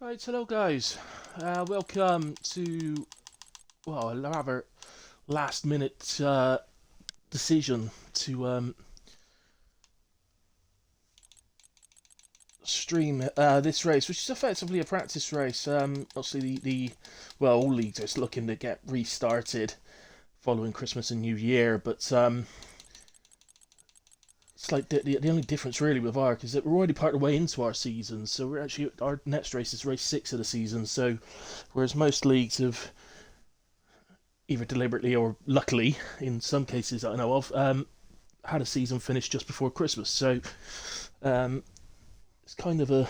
Right, hello guys. Welcome to a rather last minute decision to stream this race, which is effectively a practice race. Obviously, all leagues are looking to get restarted following Christmas and New Year, but it's like the only difference really with ARC is that we're already part of the way into our season, so we're actually our next race is race 6 of the season. So, whereas most leagues have either deliberately or luckily, in some cases that I know of, had a season finished just before Christmas. So um, it's kind of a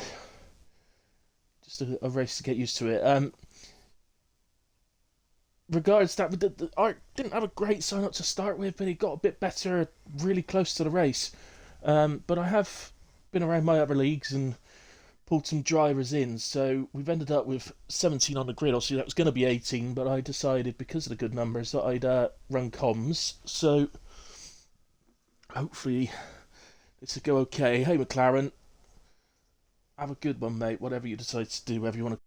race to get used to it. Regards that, the Art didn't have a great sign up to start with, but he got a bit better really close to the race. But I have been around my other leagues and pulled some drivers in, so we've ended up with 17 on the grid. Obviously, that was going to be 18, but I decided because of the good numbers that I'd run comms. So hopefully this will go okay. Hey, McLaren, have a good one, mate. Whatever you decide to do, whatever you want to.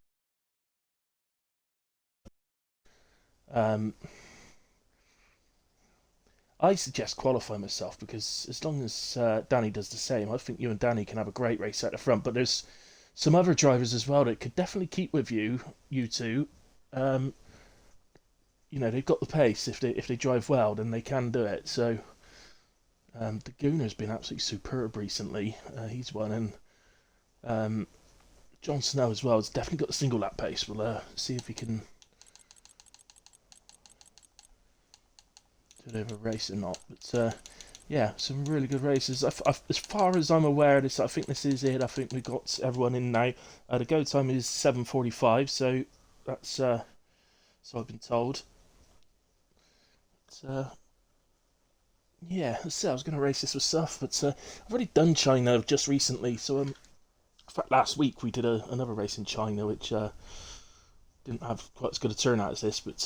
I suggest qualify myself because as long as Danny does the same, I think you and Danny can have a great race at the front. But there's some other drivers as well that could definitely keep with you two. Um, they've got the pace. If they drive well, then they can do it. So the Gooner's been absolutely superb recently. He's won, and um, Jon Snow as well has definitely got the single lap pace. We'll see if he can deliver a race or not. But yeah, some really good races. As far as I'm aware, I think this is it. I think we've got everyone in now. The go time is 7:45, so that's so I've been told. But, yeah, so I was going to race this with stuff, but I've already done China just recently. So in fact, last week we did another race in China, which didn't have quite as good a turnout as this, but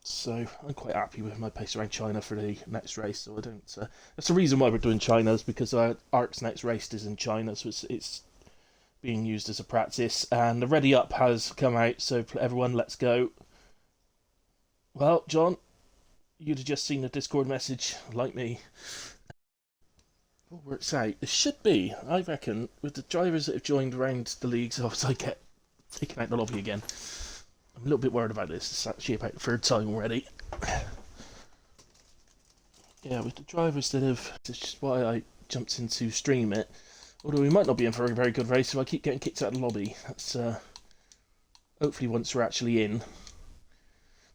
so I'm quite happy with my pace around China for the next race. So I don't. That's the reason why we're doing China is because Arc's next race is in China, so it's being used as a practice. And the ready up has come out, so everyone, let's go. Well, John, you'd have just seen a Discord message like me. What works out? It should be, I reckon, with the drivers that have joined around the leagues. As I get taken out the lobby again. I'm a little bit worried about this. It's actually about the third time already. Yeah, with the drivers that have. This is why I jumped in to stream it. Although we might not be in for a very good race if I keep getting kicked out of the lobby. That's hopefully once we're actually in.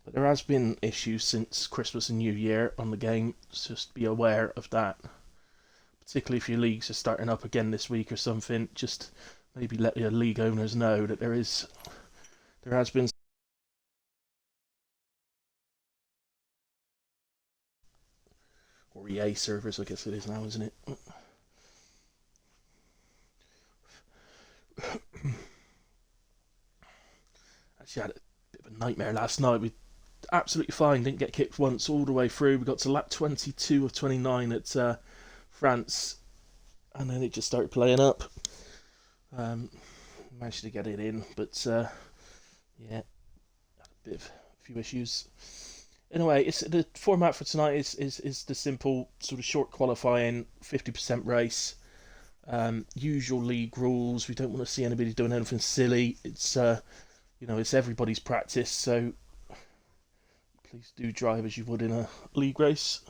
But there has been issues since Christmas and New Year on the game, so just be aware of that. Particularly if your leagues are starting up again this week or something, just maybe let your league owners know that there has been, or EA servers, I guess it is now, isn't it? Actually, I had a bit of a nightmare last night. We absolutely fine, didn't get kicked once all the way through. We got to lap 22 of 29 at France, and then it just started playing up. Um, Managed to get it in, but yeah, had a bit of a few issues. Anyway, it's the format for tonight is the simple sort of short qualifying, 50% race. Usual league rules. We don't want to see anybody doing anything silly. It's everybody's practice, so please do drive as you would in a league race.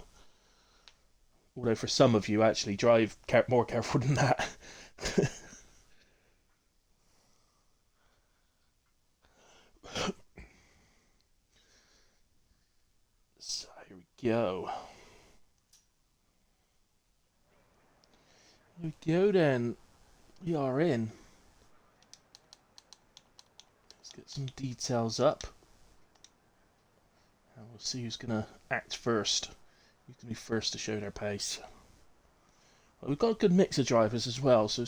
Although for some of you, actually, drive more careful than that. So here we go. Here we go then. We are in. Let's get some details up. And we'll see who's going to act first. Who's going to be first to show their pace. Well, we've got a good mix of drivers as well, so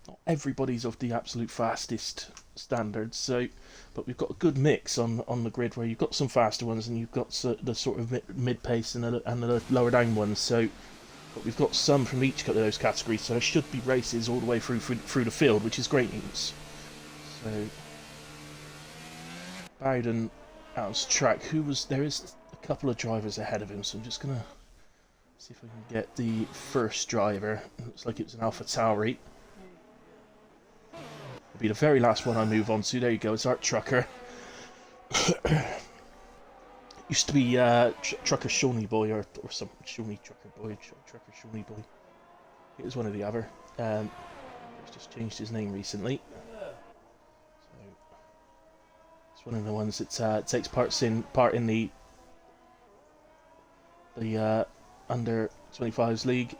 not everybody's of the absolute fastest standards. But we've got a good mix on the grid where you've got some faster ones and you've got the sort of mid pace and the lower down ones. So but we've got some from each of those categories, so there should be races all the way through the field, which is great news. So Bowden out of track. There is a couple of drivers ahead of him, so I'm just gonna see if I can get the first driver. It looks like it's an Alpha Tauri. It'll be the very last one I move on to. There you go, it's Art Trucker. Used to be Trucker Shawnee Boy or some Shawnee Trucker Boy, Trucker Shawnee Boy. It was one or the other. He's just changed his name recently. So it's one of the ones that takes part in the under 25s league.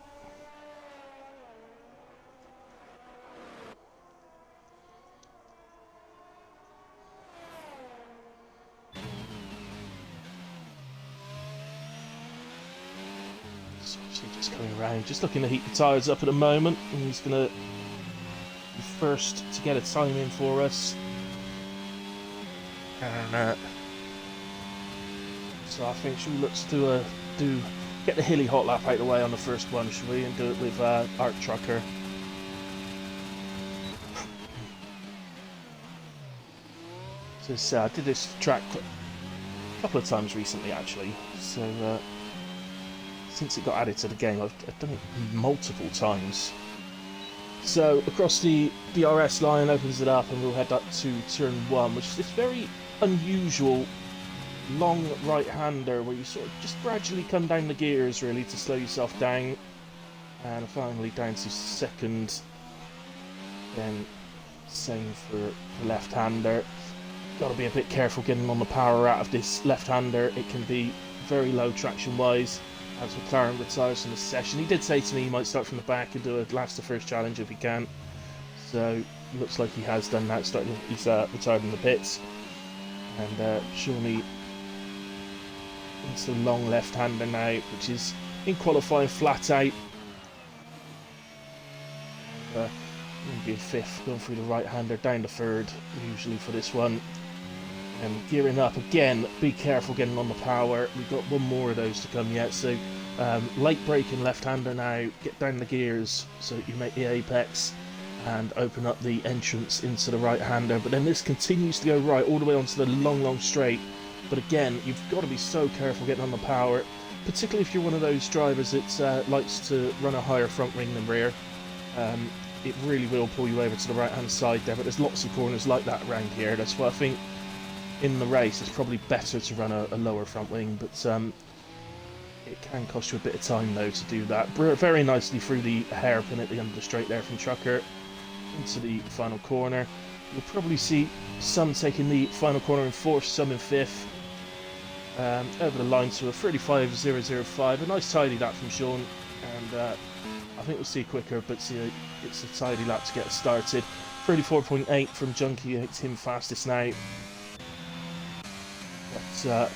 Just coming around, just looking to heat the tyres up at the moment, and he's going to be first to get a time in for us. And so I think she looks to get the hilly hot lap out of the way on the first one, shall we, and do it with Art Trucker. So I did this track a couple of times recently, actually. So since it got added to the game, I've done it multiple times. So across the DRS line, opens it up, and we'll head up to turn 1, which is this very unusual long right-hander where you sort of just gradually come down the gears really to slow yourself down, and finally down to second. Then same for the left-hander. Got to be a bit careful getting on the power out of this left-hander. It can be very low traction-wise as McLaren retires from the session. He did say to me he might start from the back and do a last to first challenge if he can. So looks like he has done that. He's retired in the pits, and Shawnee into the long left-hander now, which is in qualifying flat out. Being fifth, going through the right-hander, down to third usually for this one. And gearing up again, be careful getting on the power. We've got one more of those to come yet, so late braking left-hander now, get down the gears so that you make the apex and open up the entrance into the right-hander. But then this continues to go right all the way onto the long straight. But again, you've got to be so careful getting on the power, particularly if you're one of those drivers that likes to run a higher front wing than rear. It really will pull you over to the right-hand side there, but there's lots of corners like that around here. That's why I think in the race it's probably better to run a lower front wing, but it can cost you a bit of time though to do that. Very nicely through the hairpin at the end of the straight there from Trucker into the final corner. You'll probably see some taking the final corner in fourth, some in fifth. Over the line to a 35.005, a nice tidy lap from Sean, and I think we'll see quicker, but see it's a tidy lap to get us started. 34.8 from Junkie, it's him fastest now. But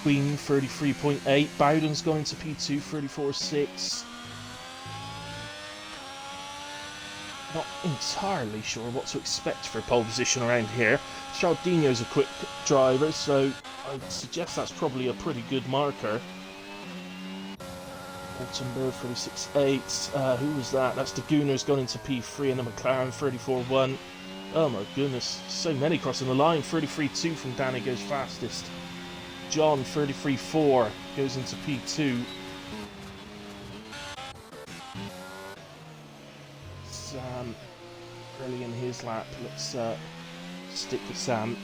Queen 33.8, Bowden's going to P2, 34.6. Not entirely sure what to expect for a pole position around here. Chaldino's a quick driver, so I'd suggest that's probably a pretty good marker. Altenberg 36.8. Who was that? That's the Gooners going into P3 and the McLaren 34.1. Oh my goodness, so many crossing the line. 33.2 from Danny goes fastest. John 33.4 goes into P2. Sam early in his lap. Let's stick with Sam.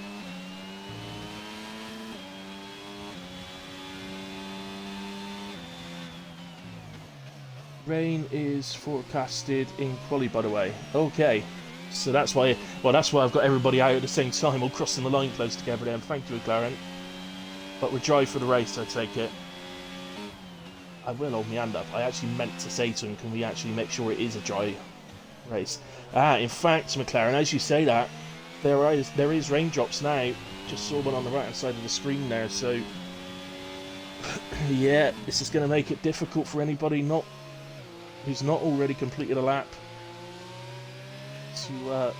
Rain is forecasted in quali, by the way. Okay, so that's why. Well, that's why I've got everybody out at the same time, all crossing the line close together. Then, thank you, McLaren. But we're dry for the race, I take it. I will hold my hand up. I actually meant to say to him, can we actually make sure it is a dry race? In fact, McLaren, as you say that, there is raindrops now. Just saw one on the right hand side of the screen there. So yeah, this is going to make it difficult for anybody who's not already completed a lap to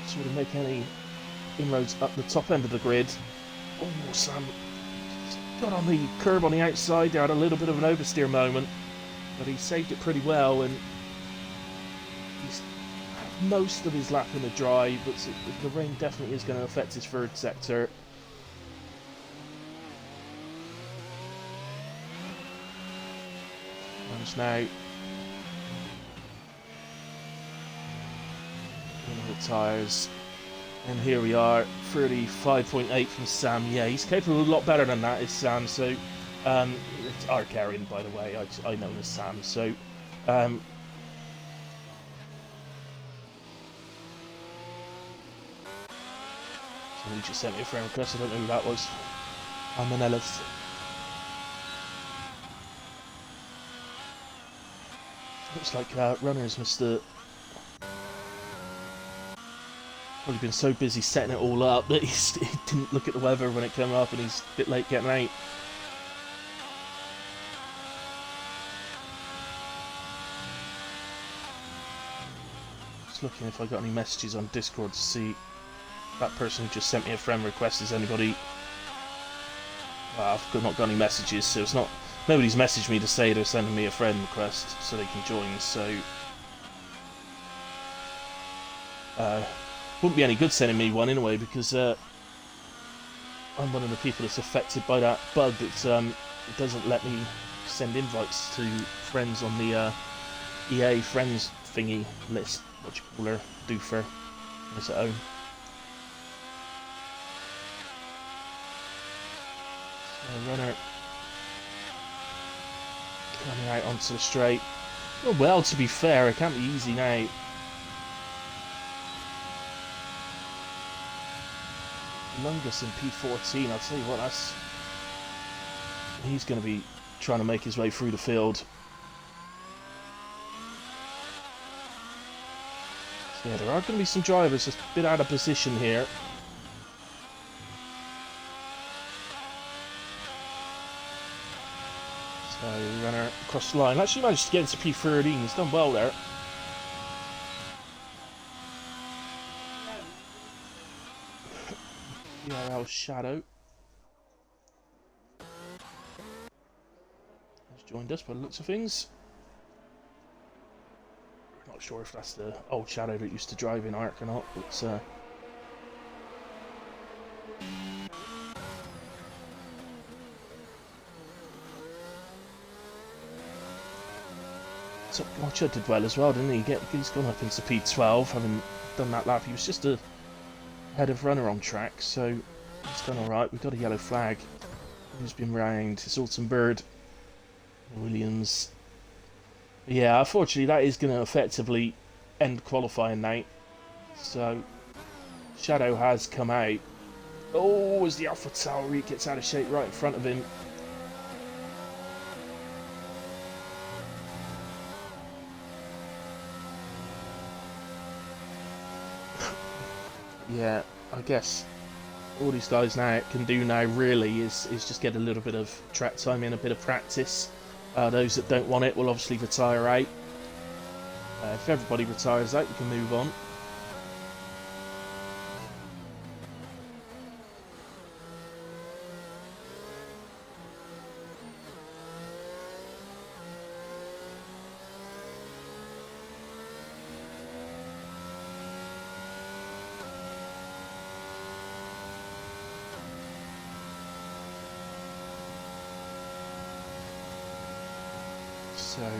sort of make any inroads up the top end of the grid. Oh, Sam got on the curb on the outside there, had a little bit of an oversteer moment, but he saved it pretty well, and he's had most of his lap in the dry, but the rain definitely is going to affect his third sector. And now in the tyres. And here we are, 35.8 from Sam. Yeah, he's capable of a lot better than that, is Sam. So, it's Arkarian, by the way. I know him as Sam. So, somebody just sent me a friend request. I don't know who that was. I'm an Ellis. Looks like runners must have probably been so busy setting it all up that he didn't look at the weather when it came up, and he's a bit late getting out. Just looking if I got any messages on Discord to see if that person who just sent me a friend request is anybody. I've not got any messages, so it's not. Nobody's messaged me to say they're sending me a friend request so they can join. So wouldn't be any good sending me one anyway, because I'm one of the people that's affected by that bug that it doesn't let me send invites to friends on the EA friends thingy list. What you call her, doofer, when it's at home. So runner coming out onto the straight. Well, to be fair, it can't be easy now. Lungus in P14, I'll tell you what, he's going to be trying to make his way through the field. So yeah, there are going to be some drivers just a bit out of position here. So runner across the line. Actually managed to get into P13, he's done well there. URL Shadow has joined us by the looks of things. Not sure if that's the old Shadow that used to drive in Ark or not, but so Gotcha did well as well, didn't he? He's gone up into P12, having done that lap. He was just ahead of runner on track, so he's done alright. We've got a yellow flag. Who's been round? It's Alton Bird. Williams. Yeah, unfortunately that is going to effectively end qualifying now. So, Shadow has come out. Oh, as the Alpha Tauri gets out of shape right in front of him. Yeah, I guess all these guys now can do now really is just get a little bit of track time in, a bit of practice. Those that don't want it will obviously retire out. If everybody retires out, you can move on. So,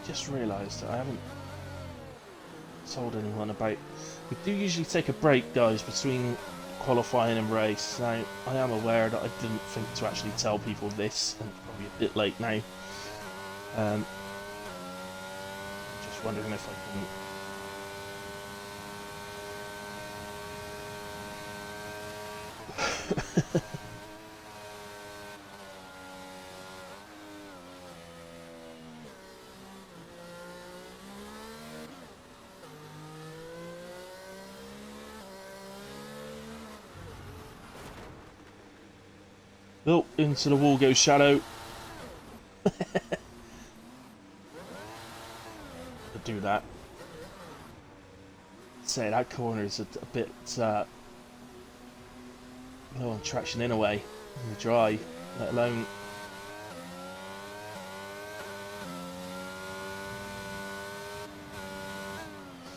just realised that I haven't told anyone about. We do usually take a break, guys, between qualifying and race. Now, I am aware that I didn't think to actually tell people this, and probably a bit late now. Just wondering if I can. Oh, into the wall goes Shadow. Do that. Say that corner is a bit low on traction anyway in the dry, let alone.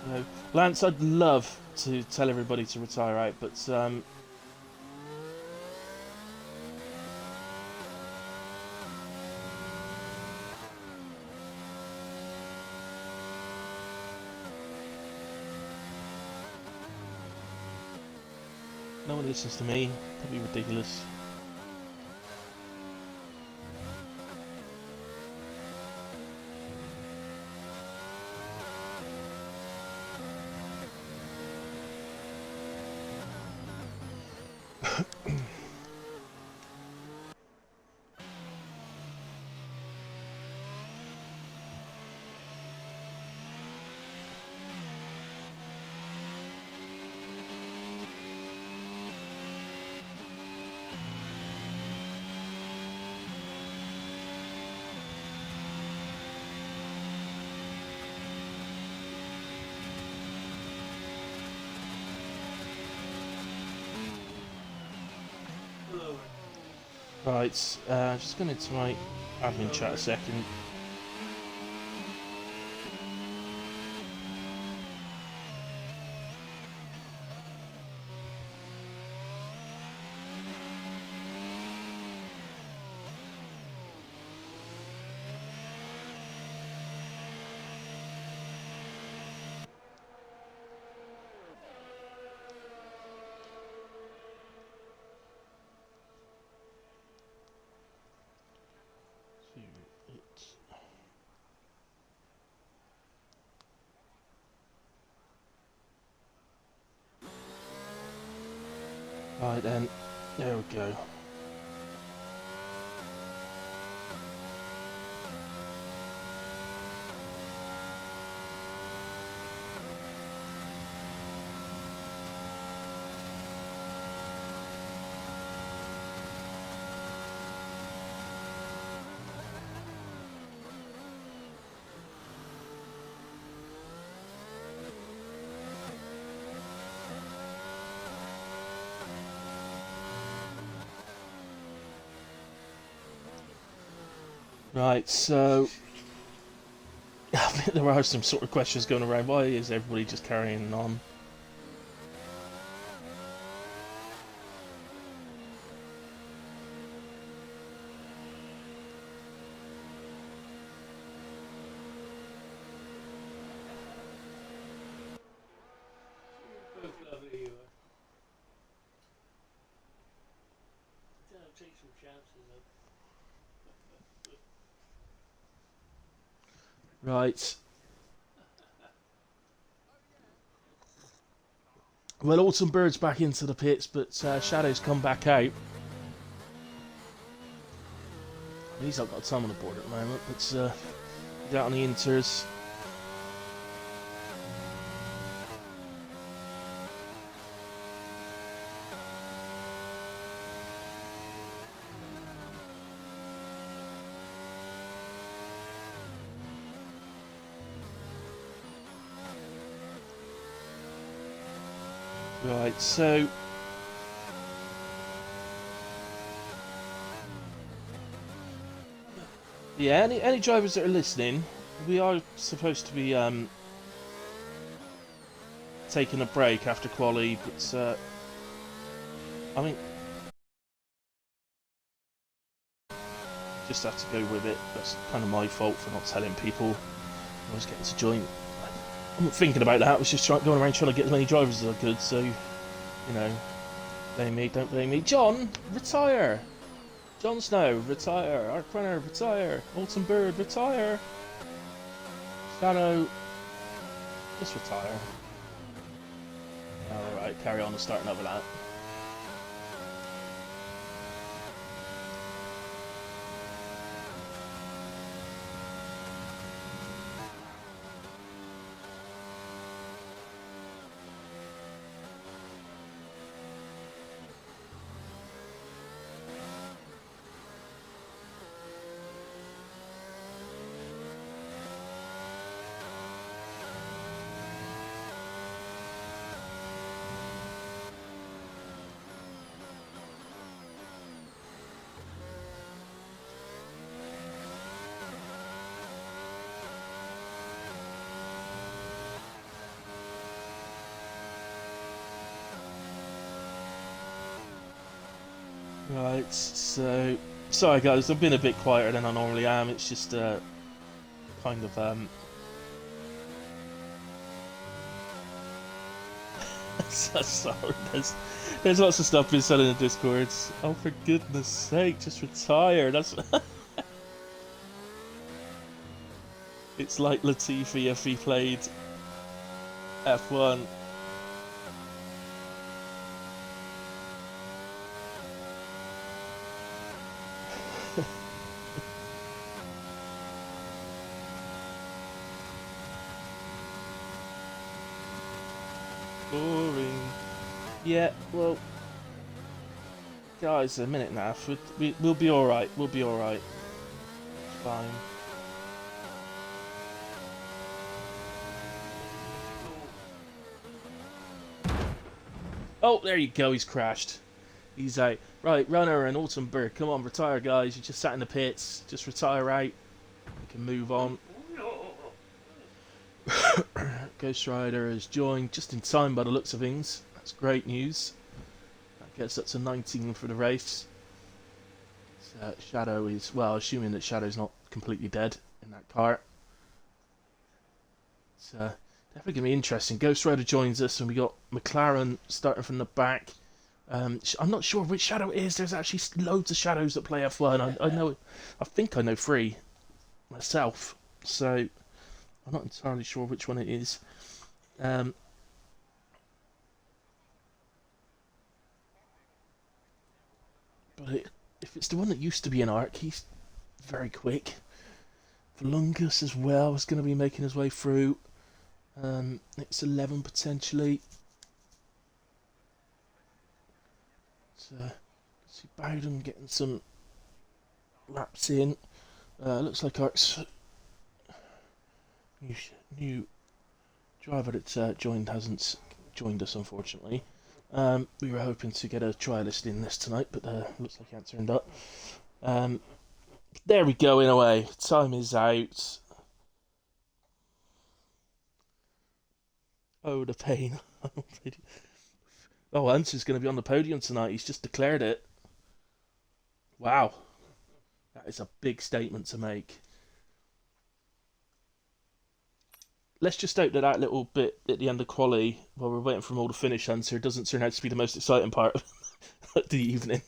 So, Lance, I'd love to tell everybody to retire out, but no one listens to me. That'd be ridiculous. Right, just going into my admin chat a second. Right then, there we go. Right, so I think there are some sort of questions going around. Why is everybody just carrying on? Right. Well, Autumn Bird's back into the pits, but Shadow's come back out. He's not got time on the board at the moment, but he's out on the inters. Right, so yeah, any drivers that are listening, we are supposed to be taking a break after quali, but I mean, just have to go with it. That's kind of my fault for not telling people I was getting to join. I'm not thinking about that. I was just going around trying to get as many drivers as I could. So, you know, blame me, don't blame me. John, retire. Jon Snow, retire. Ark Runner, retire. Autumn Bird, retire. Shadow, just retire. Alright, carry on and start another lap. Right, so sorry guys, I've been a bit quieter than I normally am. It's just kind of so sorry. There's lots of stuff being said in the Discords. Oh, for goodness sake, just retire. That's it's like Latifi if he played F1. Boring. Yeah, well, guys, a minute now. We'll be all right. We'll be all right. Fine. Oh, there you go. He's crashed. He's out. Right, Runner and Altenberg. Come on, retire, guys. You just sat in the pits. Just retire out. We can move on. Ghost Rider has joined just in time by the looks of things. That's great news. That gets up to 19 for the race. Shadow is, well, assuming that Shadow's not completely dead in that car. It's definitely going to be interesting. Ghost Rider joins us, and we got McLaren starting from the back. I'm not sure which Shadow it is. There's actually loads of Shadows that play F1. I know, I think I know 3 myself. So I'm not entirely sure which one it is. But if it's the one that used to be an Arc, he's very quick. Volungus as well is going to be making his way through. It's 11 potentially. So, see Bowden getting some laps in. Looks like Arc's new driver that joined hasn't joined us, unfortunately. We were hoping to get a trialist in this tonight, but looks like he hasn't turned up. There we go, in a way. Time is out. Oh, the pain. Oh, Hunter's going to be on the podium tonight. He's just declared it. Wow. That is a big statement to make. Let's just hope that that little bit at the end of quali, while we're waiting for them all to finish, Hunter, doesn't turn out to be the most exciting part of the evening.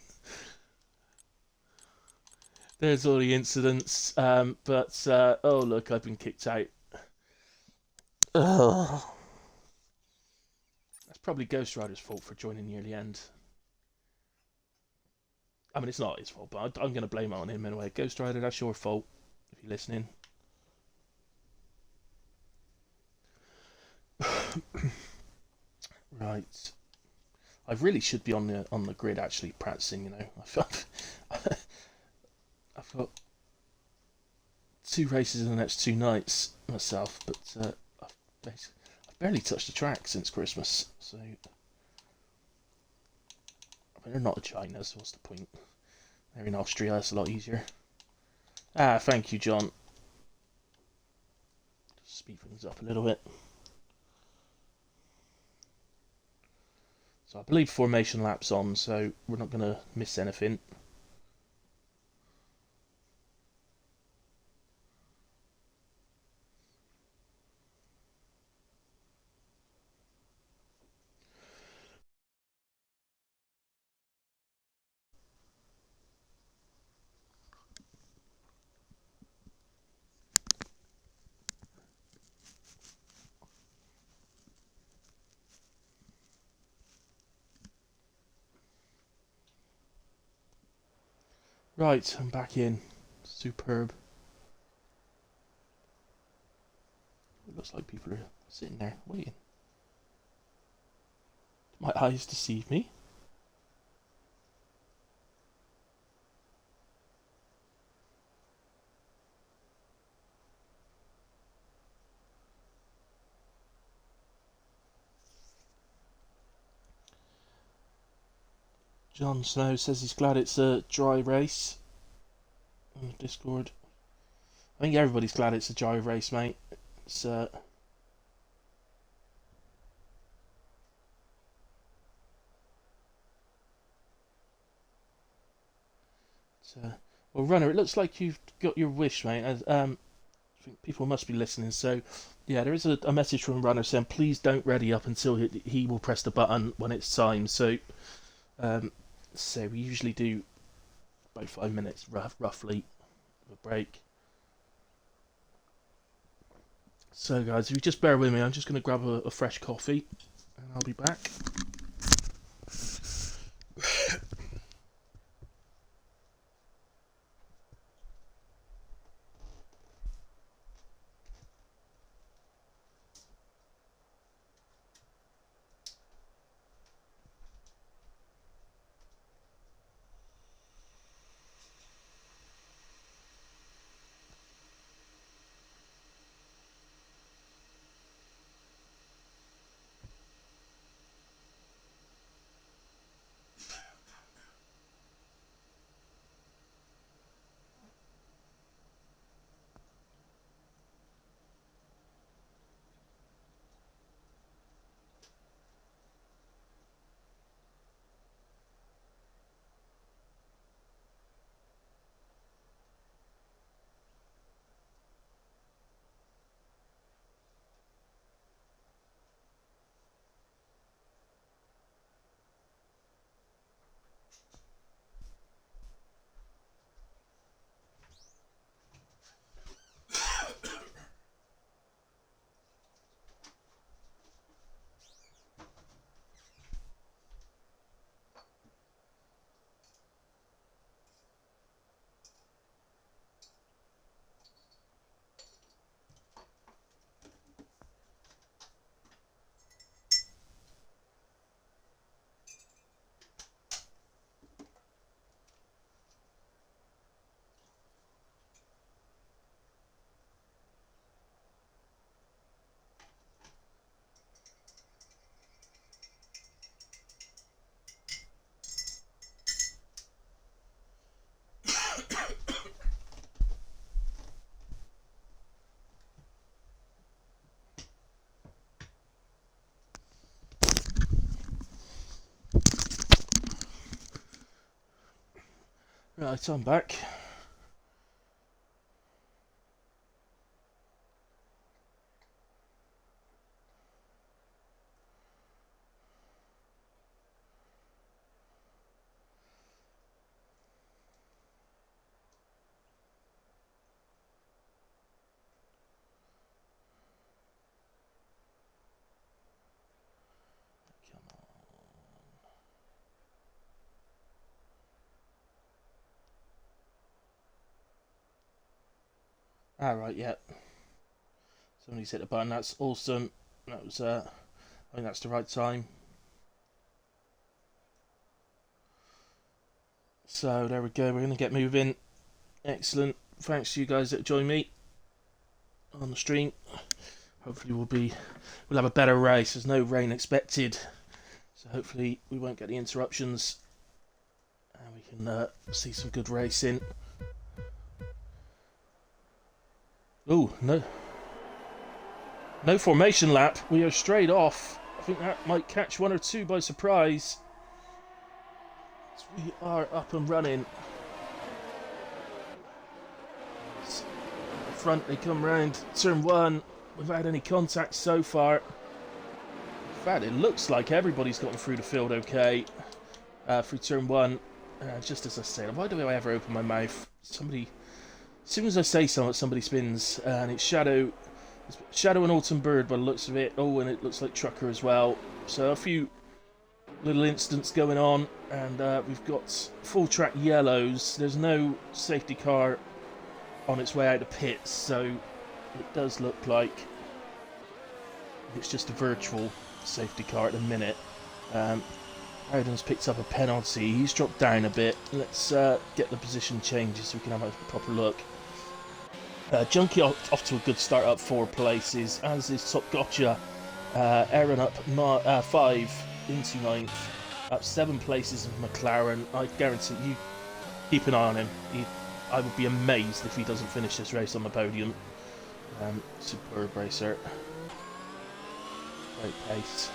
There's all the incidents, but oh look, I've been kicked out. Ugh. That's probably Ghost Rider's fault for joining near the end. I mean, it's not his fault, but I'm going to blame it on him anyway. Ghost Rider, that's your fault if you're listening. Right. I really should be on the grid actually practicing. You know, I've got 2 races in the next 2 nights myself, but I've barely touched the track since Christmas. So I mean, they're not in China, so what's the point? They're in Austria. It's a lot easier. Ah, thank you, John. Just speed things up a little bit. So I believe formation lap's on, so we're not going to miss anything. Right, I'm back in. Superb. It looks like people are sitting there waiting. My eyes deceive me. Jon Snow says he's glad it's a dry race on Discord. I think everybody's glad it's a dry race, mate. It's So, well, runner, it looks like you've got your wish, mate. I think people must be listening. So, yeah, there is a message from runner saying, please don't ready up until he will press the button when it's time. Um, so we usually do about 5 minutes, roughly, of a break. So, guys, if you just bear with me, I'm just going to grab a fresh coffee, and I'll be back. Right, I'm back. Come on. Alright, yeah. Somebody's hit the button. That's awesome. That was, I think that's the right time. So there we go. We're going to get moving. Excellent. Thanks to you guys that joined me on the stream. Hopefully we'll have a better race. There's no rain expected, so hopefully we won't get the interruptions, and we can see some good racing. Oh no formation lap. We are straight off. I think that might catch one or two by surprise. So we are up and running. The front, they come round turn one without had any contact so far. In fact, it looks like everybody's gotten through the field okay through turn one. Just as I said, why do I ever open my mouth? Somebody, as soon as I say something, somebody spins, and it's Shadow and Autumn Bird by the looks of it. Oh, and it looks like Trucker as well. So a few little incidents going on, and we've got full track yellows. There's no safety car on its way out of pits, so it does look like it's just a virtual safety car at the minute. Howden's picked up a penalty. He's dropped down a bit. Let's get the position changes so we can have a proper look. Junkie off to a good start, up 4 places, as is Top Gotcha. Aaron up 5 into 9th, up 7 places of McLaren. I guarantee you keep an eye on him. I would be amazed if he doesn't finish this race on the podium. Superb racer. Great pace.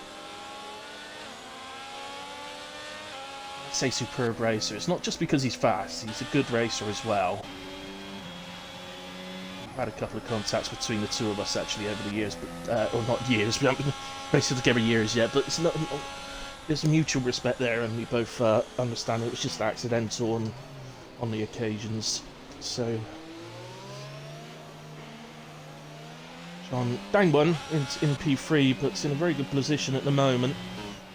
say superb racer. It's not just because he's fast, he's a good racer as well. I've had a couple of contacts between the two of us actually over the years, but or not years, we haven't been racing together years yet, but it's not, there's mutual respect there, and we both understand it was just accidental on the occasions. So John down one in P3, but it's in a very good position at the moment.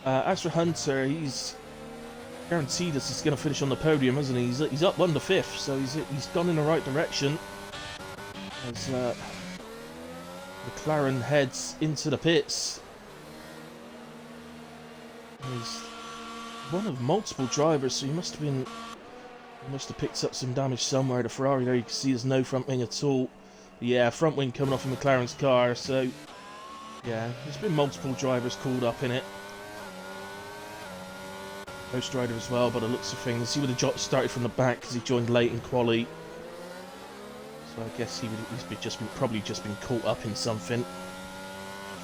As for Hunter, he's guaranteed us he's going to finish on the podium, hasn't he? He's up 1 to 5th, so he's gone in the right direction. As McLaren heads into the pits. He's one of multiple drivers, so he must have picked up some damage somewhere. The Ferrari there, you can see there's no front wing at all. Yeah, front wing coming off of McLaren's car, so yeah, there's been multiple drivers called up in it. Ghost Rider as well, by the looks of things. He would have started from the back because he joined late in quali. So I guess he's probably just been caught up in something.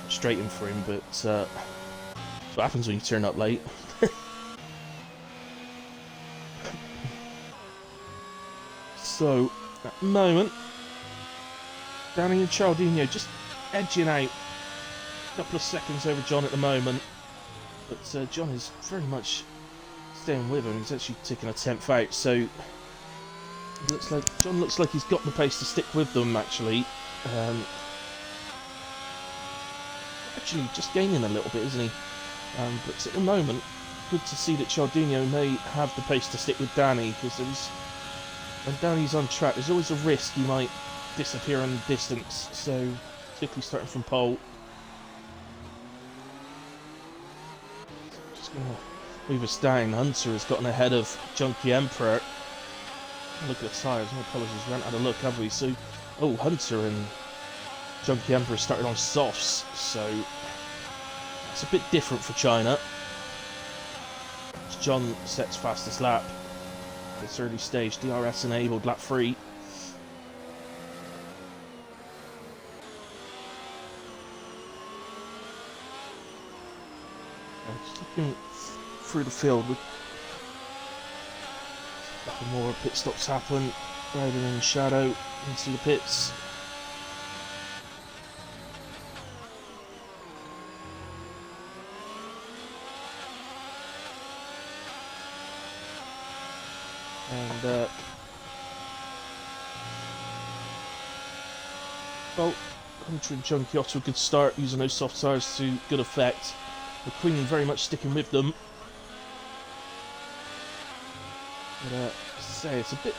Frustrating for him, but that's what happens when you turn up late. So, at the moment, Danny and Cialdino just edging out. A couple of seconds over John at the moment. But John is very much staying with him. He's actually taking a 10th out, so John looks like he's got the pace to stick with them, actually. Actually, just gaining a little bit, isn't he? But at the moment, good to see that Cialdino may have the pace to stick with Danny, because when Danny's on track, there's always a risk he might disappear in the distance, so particularly starting from pole. Just going to move us down. Hunter has gotten ahead of Junkie Emperor. Look at the tyres, no apologies, we haven't had a look, have we? So, oh, Hunter and Junkie Emperor started on softs, so it's a bit different for China. John sets fastest lap. This early stage, DRS enabled, lap 3. Just looking through the field with a couple more pit stops happen. Riding in shadow into the pits. And well, Hunter and Junkie off to a good start, using those soft tyres to good effect. McQueen very much sticking with them. But say it's a bit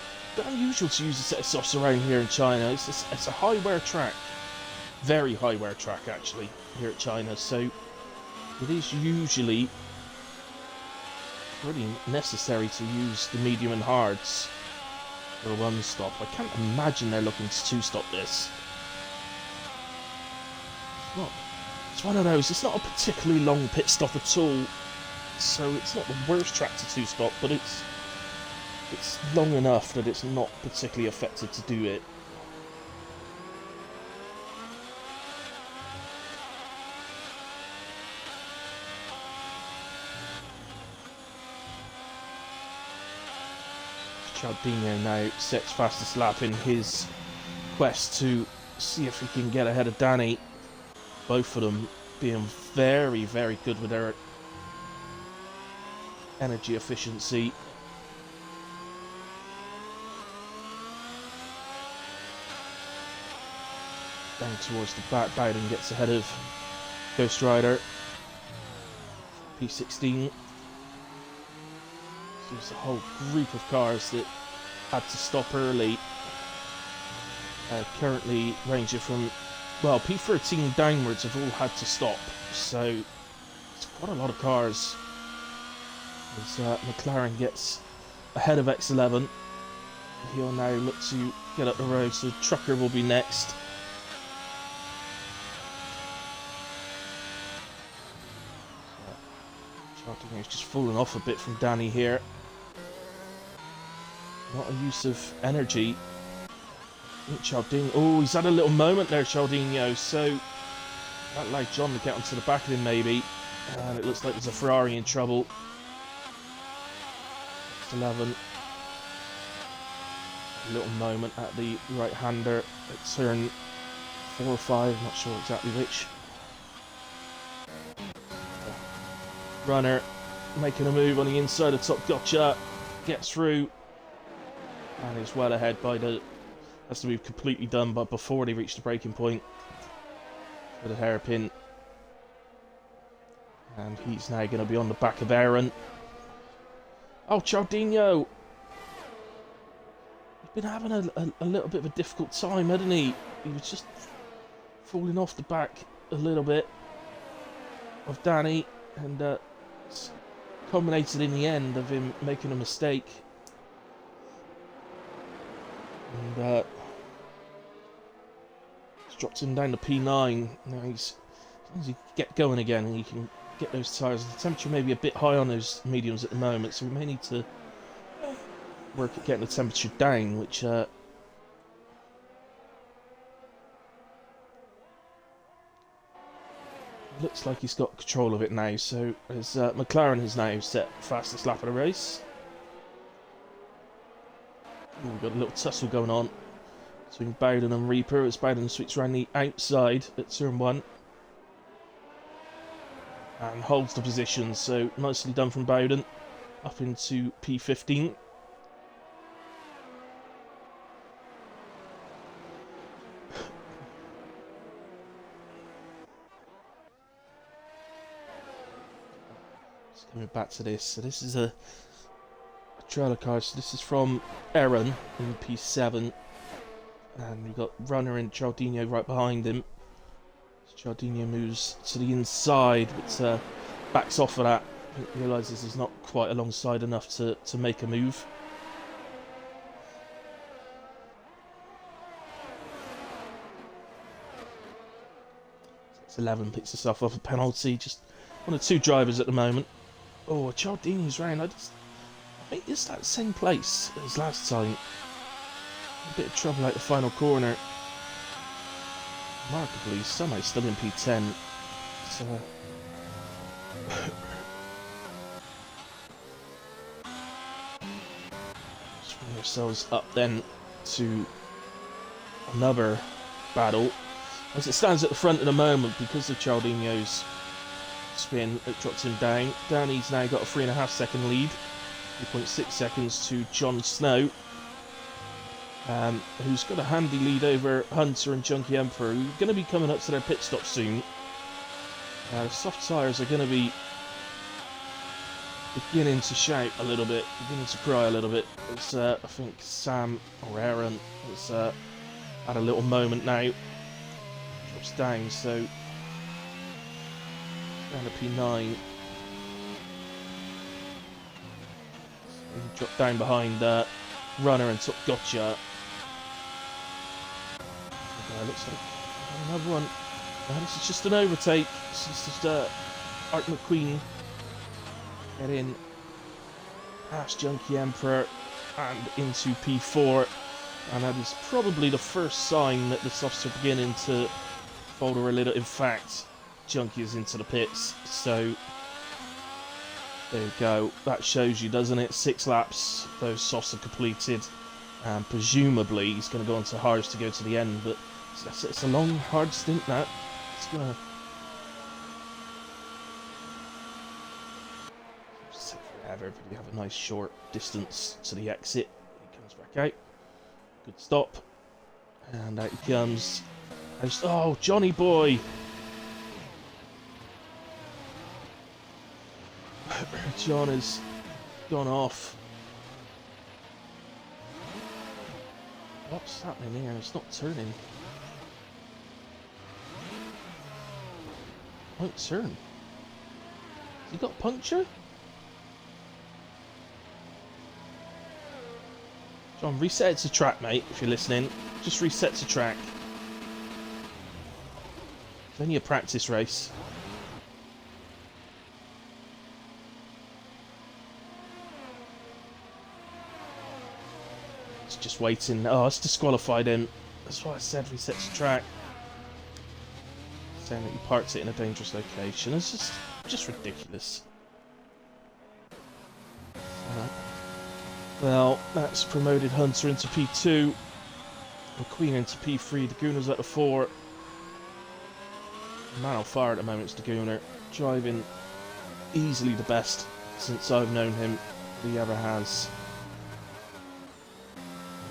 unusual to use a set of softs around here in China. It's a high wear track, very high wear track actually here at China. So it is usually pretty necessary to use the medium and hards for a one stop. I can't imagine they're looking to two stop this. It's one of those, it's not a particularly long pit stop at all, so it's not the worst track to two stop, but it's long enough that it's not particularly effective to do it. Cialdino now sets fastest lap in his quest to see if he can get ahead of Danny. Both of them being very, very good with their energy efficiency. Down towards the back, Bowden gets ahead of Ghost Rider. P16. So there's a whole group of cars that had to stop early. Currently ranging from, well, P13 downwards have all had to stop, so it's quite a lot of cars. As McLaren gets ahead of X11, he'll now look to get up the road, so Trucker will be next. Cialdino's just fallen off a bit from Danny here. Not a use of energy. Cialdino, oh, he's had a little moment there, Cialdino, so that allowed John to get onto the back of him maybe, and it looks like there's a Ferrari in trouble. Just 11. A little moment at the right-hander at turn 4 or 5, not sure exactly which. Runner making a move on the inside of top gotcha, gets through, and is well ahead by the. That's the move completely done, but before they reach the breaking point for the hairpin. And he's now going to be on the back of Aaron. Oh, Cialdino! He's been having a little bit of a difficult time, hadn't he? He was just falling off the back a little bit of Danny, and it's culminated in the end of him making a mistake. And it's dropped him down to P9. Now he's, as long as he get going again and he can get those tyres. The temperature may be a bit high on those mediums at the moment, so we may need to work at getting the temperature down, which looks like he's got control of it now. So as McLaren has now set fastest lap of the race. Ooh, we've got a little tussle going on between Bowden and Reaper as Bowden sweeps around the outside at turn 1 and holds the position. So nicely done from Bowden up into P15. Coming back to this, so this is a trailer car, so this is from Aaron in P7, and we've got Runner and Cialdino right behind him. So Cialdino moves to the inside, but backs off of that. He realises he's not quite alongside enough to make a move. So 11 picks herself off a penalty, just one of 2 drivers at the moment. Oh, Cialdino's round. I think it's that same place as last time. A bit of trouble at the final corner. Remarkably, somehow still in P10. So, just bring ourselves up then to another battle. As it stands at the front at the moment, because of Cialdino's spin, it drops him down. Danny's now got a 3.5 second lead, 3.6 seconds to Jon Snow, who's got a handy lead over Hunter and Junkie Emperor, who are going to be coming up to their pit stop soon. Soft tyres are going to be beginning to shout a little bit, beginning to cry a little bit. As I think Sam or Aaron has had a little moment now. Drops down, so down to P9. Drop down behind Runner and Top Gotcha. Looks like another one. No, this is just an overtake. This is just Art McQueen get in past Junkie Emperor and into P4. And that is probably the first sign that the softs are beginning to falter a little. In fact, Junkie is into the pits, so there you go. That shows you, doesn't it? 6 laps, those softs are completed, and presumably he's going to go on to hards to go to the end, but it's a long, hard stint now. It's going to take forever, but you have a nice short distance to the exit. He comes back out. Good stop. And out he comes. Oh, Johnny boy! John has gone off. What's happening here? It's not turning. Won't turn. Has he got puncture? John, reset it to track, mate, if you're listening. Just reset to track. It's only a practice race. It's just waiting. Oh, it's disqualified him. That's why I said reset to track. Saying that he parked it in a dangerous location. It's just ridiculous. Well, that's promoted Hunter into P2, McQueen into P3, Daguna's at the 4. Man on fire at the moment is Daguna, driving easily the best since I've known him that he ever has.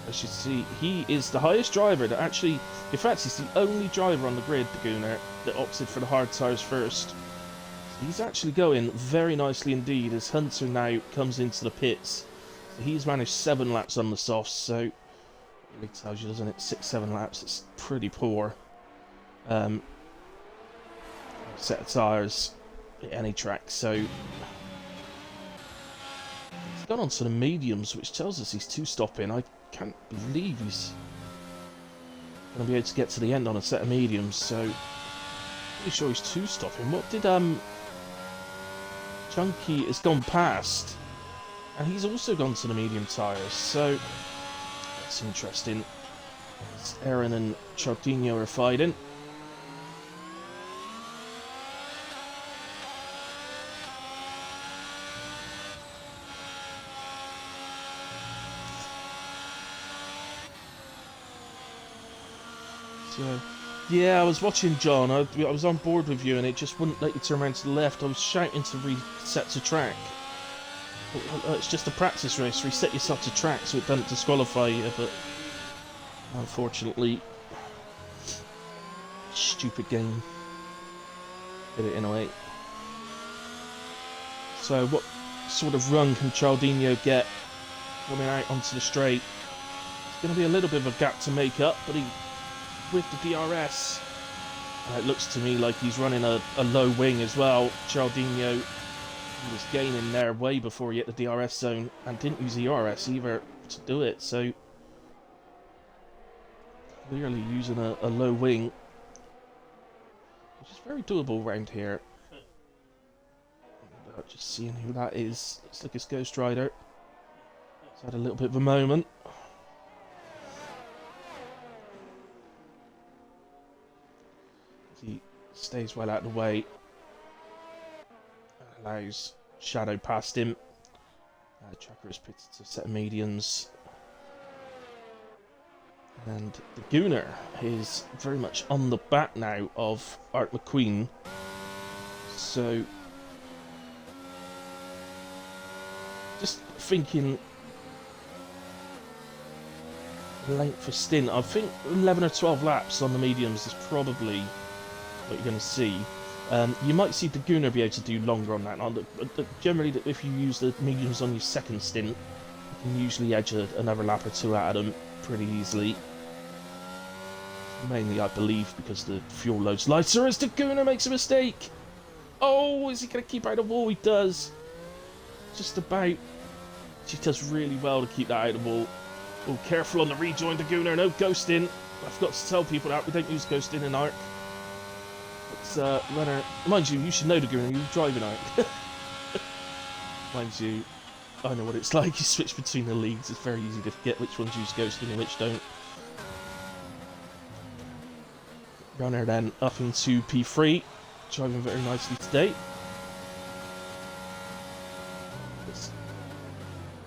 As you see, he is the highest driver that actually, in fact, he's the only driver on the grid, Daguna, that opted for the hard tyres first. So he's actually going very nicely indeed as Hunter now comes into the pits. So he's managed 7 laps on the softs, so it really tells you, doesn't it? 6-7 laps, it's pretty poor. Set of tyres at any track, so he's gone on to the mediums, which tells us he's 2-stopping. I can't believe he's going to be able to get to the end on a set of mediums, so pretty sure he's 2-stopping. What did Chunky has gone past, and he's also gone to the medium tyres, so that's interesting. Aaron and Chardinho are fighting. So, yeah, I was watching John. I was on board with you, and it just wouldn't let you turn around to the left. I was shouting to reset to track. It's just a practice race. Reset yourself to track so it doesn't disqualify you, but unfortunately, stupid game. Did it in a way. So, what sort of run can Chaldinho get coming out onto the straight? It's going to be a little bit of a gap to make up, but he, with the DRS, it looks to me like he's running a low wing as well. Chaldinho was gaining there way before he hit the DRS zone and didn't use the RS either to do it, so clearly using a low wing, which is very doable around here. Just seeing who that is. Looks like it's Ghost Rider. He's had a little bit of a moment. He stays well out of the way. Allows Shadow past him. Tracker is pitted to a set of mediums. And the Gunner is very much on the back now of Art McQueen. So, just thinking length of stint, I think 11 or 12 laps on the mediums is probably what you're going to see. You might see Daguna be able to do longer on that. Generally, if you use the mediums on your second stint, you can usually edge another lap or 2 out of them pretty easily. Mainly, I believe, because the fuel load's lighter as Daguna makes a mistake. Oh, is he going to keep out of the wall? He does. Just about. She does really well to keep that out of the wall. Oh, careful on the rejoin, Daguna. No ghosting. I forgot to tell people that we don't use ghosting in ARC. It's runner. Mind you should know Daguna. You're driving ARC. Mind you, I know what it's like. You switch between the leagues. It's very easy to forget which ones use ghosting and which don't. Runner then up into P3. Driving very nicely today.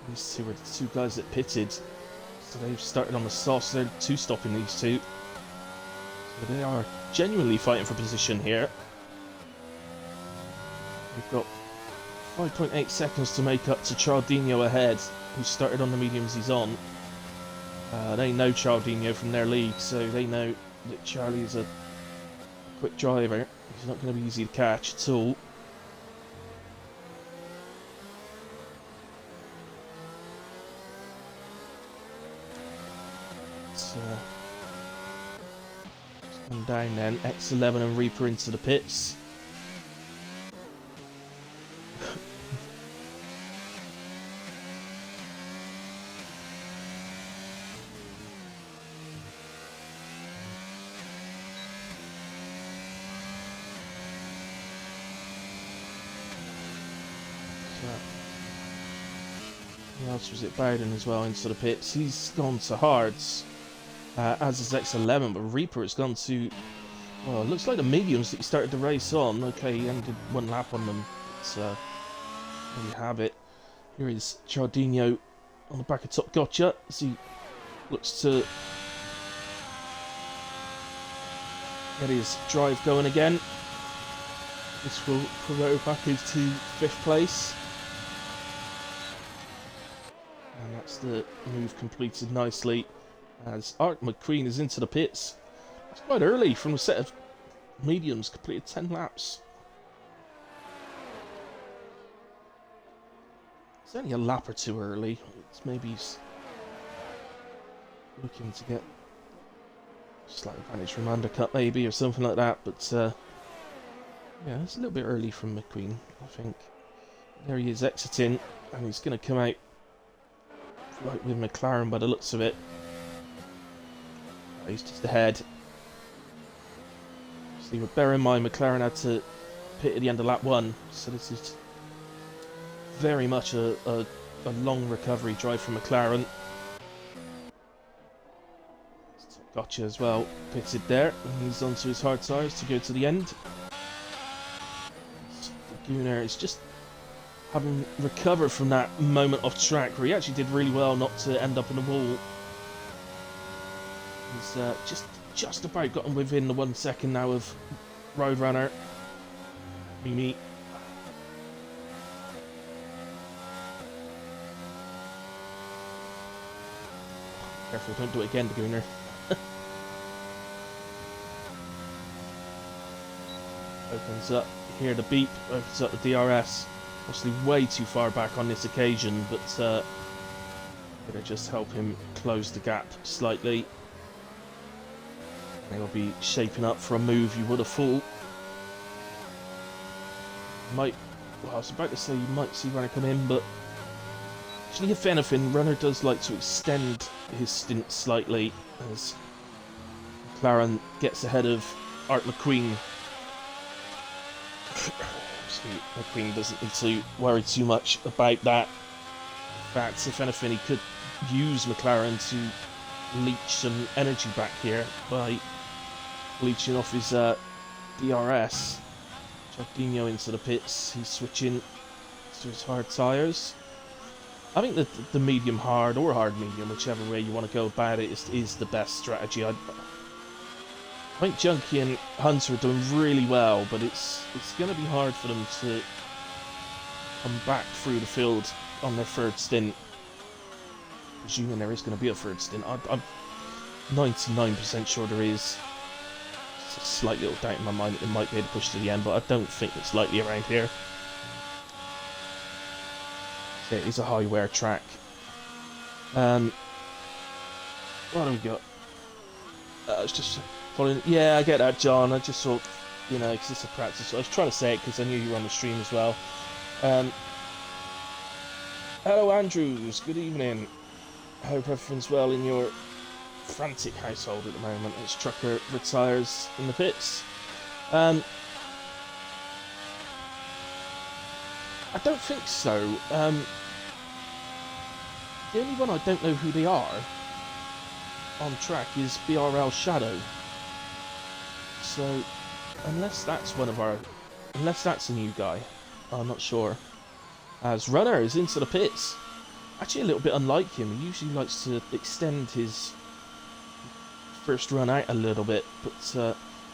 These two were the 2 guys that pitted. So they've started on the soft, so they're 2-stopping these 2. So they are genuinely fighting for position here. We've got 5.8 seconds to make up to Chardinho ahead, who started on the mediums he's on. They know Chardinho from their league, so they know that Charlie is a quick driver. He's not going to be easy to catch at all. Come down then, X11 and Reaper into the pits. Who else was it? Bowden as well into the pits. He's gone to hards. As is X11, but Reaper has gone to, well, it looks like the mediums that he started the race on. Okay, he ended 1 lap on them. But there you have it. Here is Chardinho on the back of Top Gotcha as he looks to get his drive going again. This will promote back into 5th place. And that's the move completed nicely as Art McQueen is into the pits. That's quite early from a set of mediums, completed 10 laps. It's only a lap or two early. It's maybe looking to get slight advantage from undercut maybe or something like that, but yeah, it's a little bit early from McQueen, I think. There he is exiting, and he's going to come out right with McLaren by the looks of it. He's just ahead. So you would bear in mind McLaren had to pit at the end of lap 1, so this is very much a long recovery drive from McLaren. Gotcha as well, pitted there, and he's onto his hard tyres to go to the end. Gunnar is just having recovered from that moment off track where he actually did really well not to end up in the wall. He's just about gotten within the 1 second now of Roadrunner. Mimi. Careful, don't do it again, Gunnar. Opens up, you hear the beep, opens up the DRS. Obviously way too far back on this occasion, but gonna just help him close the gap slightly. He'll be shaping up for a move, you would have thought. Well, I was about to say you might see Runner come in, but actually, if anything, Runner does like to extend his stint slightly as McLaren gets ahead of Art McQueen. McQueen doesn't need to worry too much about that. In fact, if anything, he could use McLaren to leech some energy back here by leeching off his DRS. Jorginho into the pits. He's switching to his hard tyres. I think that the medium hard or hard medium, whichever way you want to go about it, is the best strategy. I think Junkie and Hunter are doing really well, but it's going to be hard for them to come back through the field on their 3rd stint. Presuming there is going to be a 3rd stint. I'm 99% sure there is. It's a slight little doubt in my mind that they might be able to push to the end, but I don't think it's likely around here. So it is a high wear track. What do we got? It's just following. Yeah, I get that, John. I just thought, you know, because it's a practice. I was trying to say it because I knew you were on the stream as well. Hello, Andrews. Good evening. I hope everything's well in your frantic household at the moment. As Trucker retires in the pits. I don't think so. The only one I don't know who they are on track is BRL Shadow. So, unless that's a new guy, I'm not sure. As Runner is into the pits. Actually a little bit unlike him. He usually likes to extend his first run out a little bit, but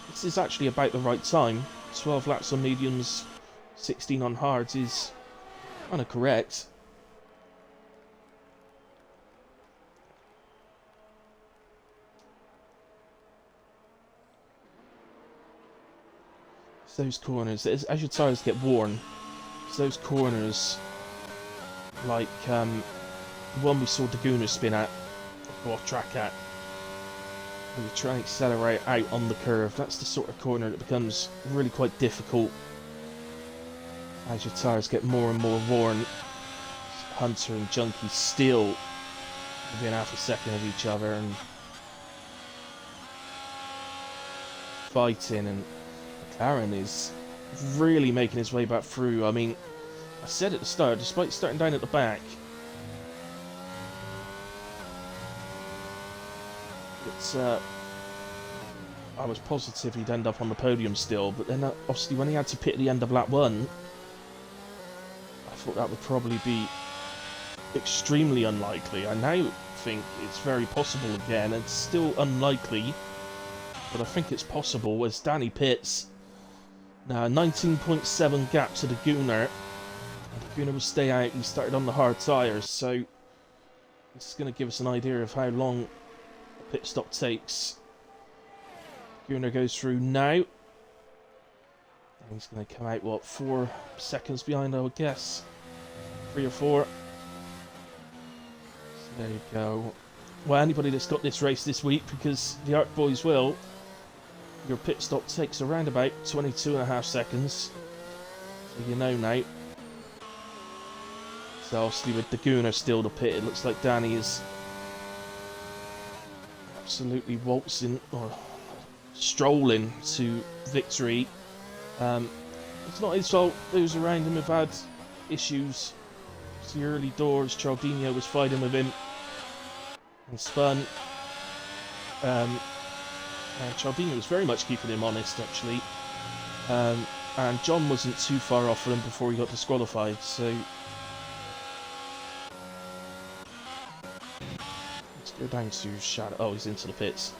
this is actually about the right time. 12 laps on mediums, 16 on hards is kind of correct. Those corners, as your tyres get worn, those corners, like the one we saw Daguna spin at, go off track at, where you try and accelerate out on the curve, that's the sort of corner that becomes really quite difficult as your tyres get more and more worn. Hunter and Junkie still within half a second of each other and fighting, and McLaren is really making his way back through. I mean, I said at the start, despite starting down at the back, it's I was positive he'd end up on the podium still, but then obviously when he had to pit at the end of lap 1, I thought that would probably be extremely unlikely. I now think it's very possible again. It's still unlikely, but I think it's possible as Danny pits. Now 19.7 gap to the Gunnar. The Gunnar will stay out. He started on the hard tyres, so this is going to give us an idea of how long a pit stop takes. Gunnar goes through now. And he's going to come out, what, 4 seconds behind, I would guess. 3 or 4. So there you go. Well, anybody that's got this race this week, because the Arc Boys will, your pit stop takes around about 22.5 seconds. So you know now. So obviously with the Gunnar still to pit, it looks like Danny is absolutely waltzing, or strolling to victory. It's not his fault. Those around him have had issues. It's the early doors. Cialdini was fighting with him and spun. And Cialdini was very much keeping him honest, actually. And John wasn't too far off of him before he got disqualified, so let's go down to Shadow. Oh, he's into the pits.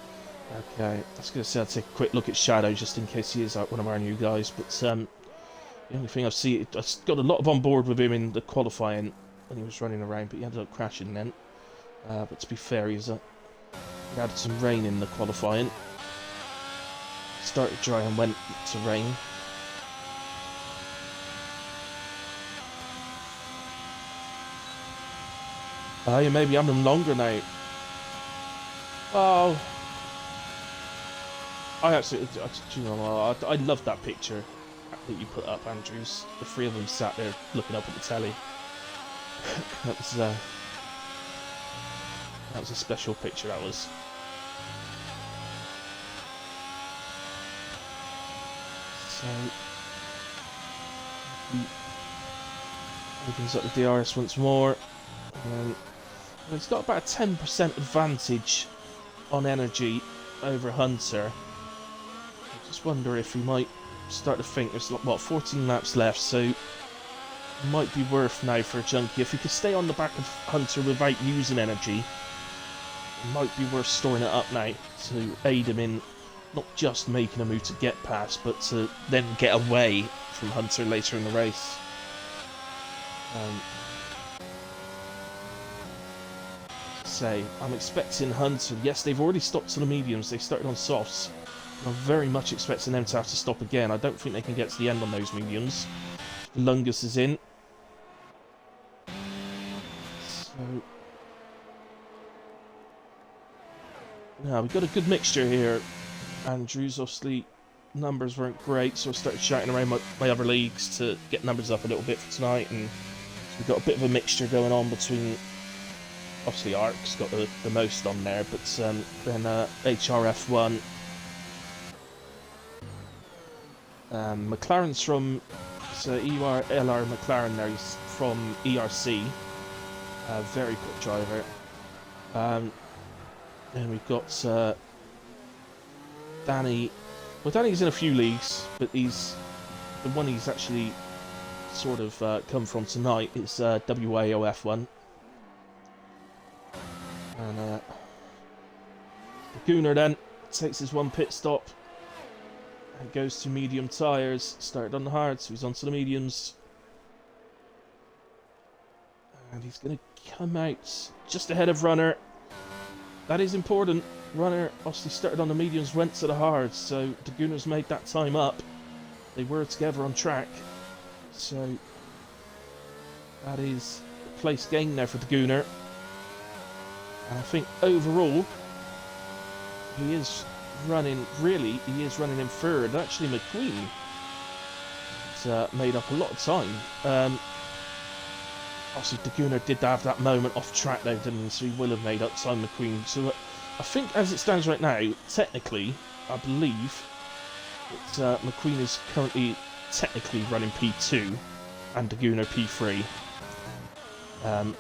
Okay, I was going to say I'd take a quick look at Shadow just in case he is out one of our new guys, but the only thing I see, I got a lot of on board with him in the qualifying when he was running around, but he ended up crashing then. But to be fair, he had some rain in the qualifying. Started dry and went to rain. You may be having them longer now. Oh. I love that picture that you put up, Andrews. The 3 of them sat there looking up at the telly. that was a special picture, that was. So opens up the DRS once more. And he's got about a 10% advantage on energy over Hunter. I just wonder if we might start to think there's, what, 14 laps left, so it might be worth now for a junkie. If he could stay on the back of Hunter without using energy, it might be worth storing it up now to aid him in not just making a move to get past, but to then get away from Hunter later in the race. I'm expecting Hunter. Yes, they've already stopped to the mediums. They started on softs. I'm very much expecting them to have to stop again. I don't think they can get to the end on those mediums. Lungus is in. So now we've got a good mixture here. Andrews, obviously, numbers weren't great, so I started shouting around my other leagues to get numbers up a little bit for tonight, and so we've got a bit of a mixture going on between. Obviously, Arc's got the most on there, but then HRF1. McLaren's from LR McLaren there. He's from ERC. Very quick driver. Then we've got Danny. Well, Danny's in a few leagues, but the one he's actually sort of come from tonight is WAOF1. And the Gunnar then takes his one pit stop and goes to medium tyres. Started on the hard, so he's onto the mediums. And he's going to come out just ahead of Runner. That is important. Runner obviously started on the mediums, went to the hards, so the Gunnar's made that time up. They were together on track. So that is a place gain there for the Gunnar. And I think overall, he is running in third. Actually, McQueen has made up a lot of time. Obviously, the Gunnar did have that moment off track though, didn't he? So he will have made up time, McQueen. So I think as it stands right now, technically, I believe that McQueen is currently technically running P2 and the Gunnar P3.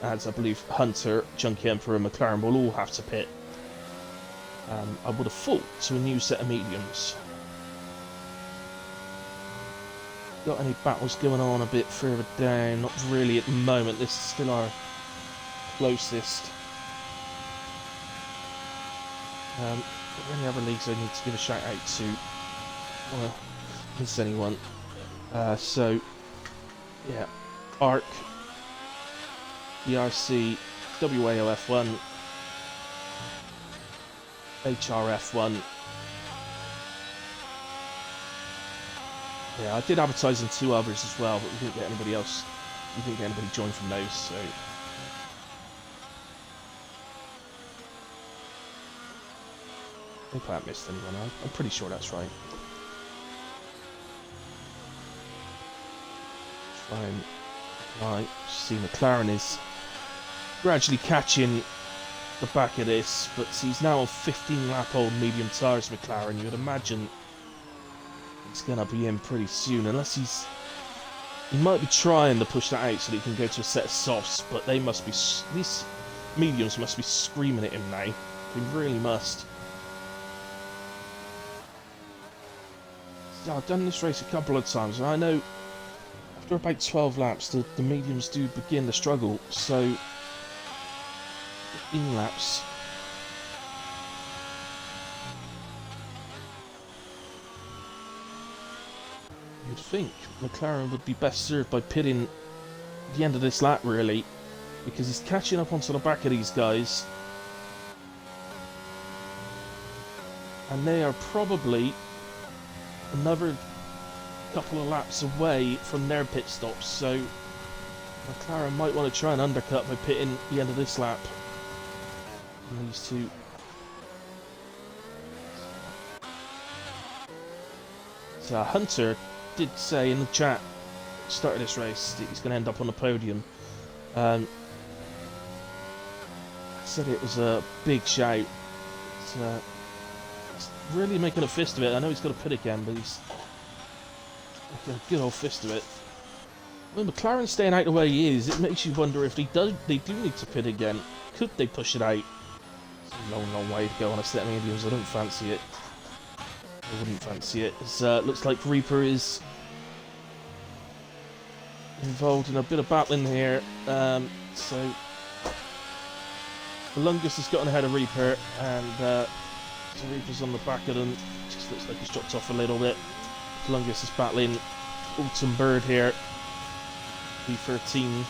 As I believe Hunter, Junkie Emperor and McLaren will all have to pit. I would have thought to a new set of mediums. Got any battles going on a bit further down? Not really at the moment. This is still our closest. Are there any other leagues I need to give a shout out to? Well, miss anyone? So, yeah, ARC, ERC, WAOF1, HRF1. Yeah, I did advertise in 2 others as well, but we didn't get anybody else. We didn't get anybody joined from those, so. I think I haven't missed anyone. I'm pretty sure that's right. Fine. Right, see McLaren is gradually catching the back of this, but he's now on 15 lap old medium tyres, McLaren. You'd imagine he's going to be in pretty soon, unless he might be trying to push that out so that he can go to a set of softs, but they must be, these mediums must be screaming at him now. They really must. So I've done this race a couple of times, and I know after about 12 laps the mediums do begin to struggle, so 15 laps. You'd think McLaren would be best served by pitting at the end of this lap, really, because he's catching up onto the back of these guys, and they are probably another couple of laps away from their pit stops, so McLaren might want to try and undercut by pitting at the end of this lap. And these two. So Hunter did say in the chat at the start of this race that he's going to end up on the podium. Said it was a big shout. He's really making a fist of it. I know he's got to pit again, but he's making a good old fist of it. When McLaren's staying out the way he is, it makes you wonder if they do need to pit again. Could they push it out? It's a long, long way to go on a set of mediums. I don't fancy it. I wouldn't fancy it. It looks like Reaper is involved in a bit of battling here. So Colungus has gotten ahead of Reaper, and so Reaper's on the back of them. Just looks like he's dropped off a little bit. Colungus is battling Autumn Bird here. B13.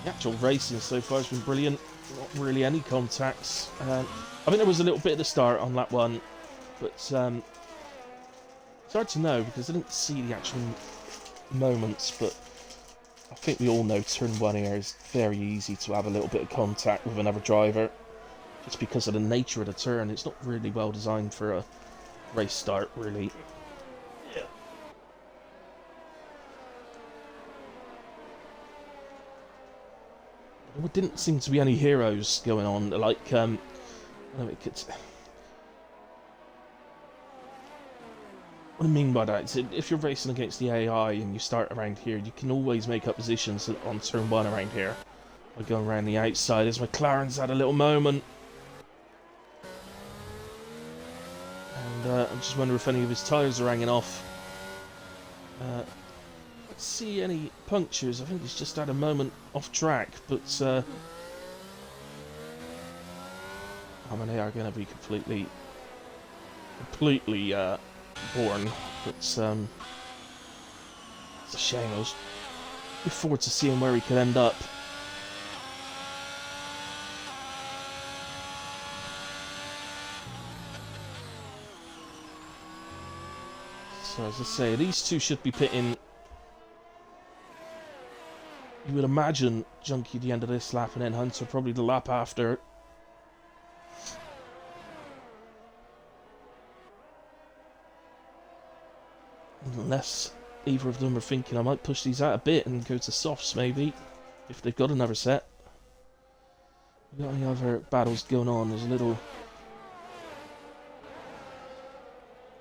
The actual racing so far has been brilliant. Not really any contacts. I think there was a little bit at the start on lap 1, but it's hard to know because I didn't see the actual moments, but I think we all know turn 1 here is very easy to have a little bit of contact with another driver, just because of the nature of the turn. It's not really well designed for a race start, really. Yeah. There didn't seem to be any heroes going on, like, what I mean by that is if you're racing against the AI and you start around here, you can always make up positions on turn 1 around here by going around the outside. As McLaren's had a little moment. And I just wonder if any of his tyres are hanging off. Let's see any punctures. I think he's just had a moment off track, but I mean, they are going to be completely boring. But it's a shame. I was looking forward to seeing where he could end up. So as I say, these two should be pitting. You would imagine Junkie the end of this lap, and then Hunter probably the lap after. Unless either of them are thinking I might push these out a bit and go to softs maybe, if they've got another set. We got any other battles going on? There's a little...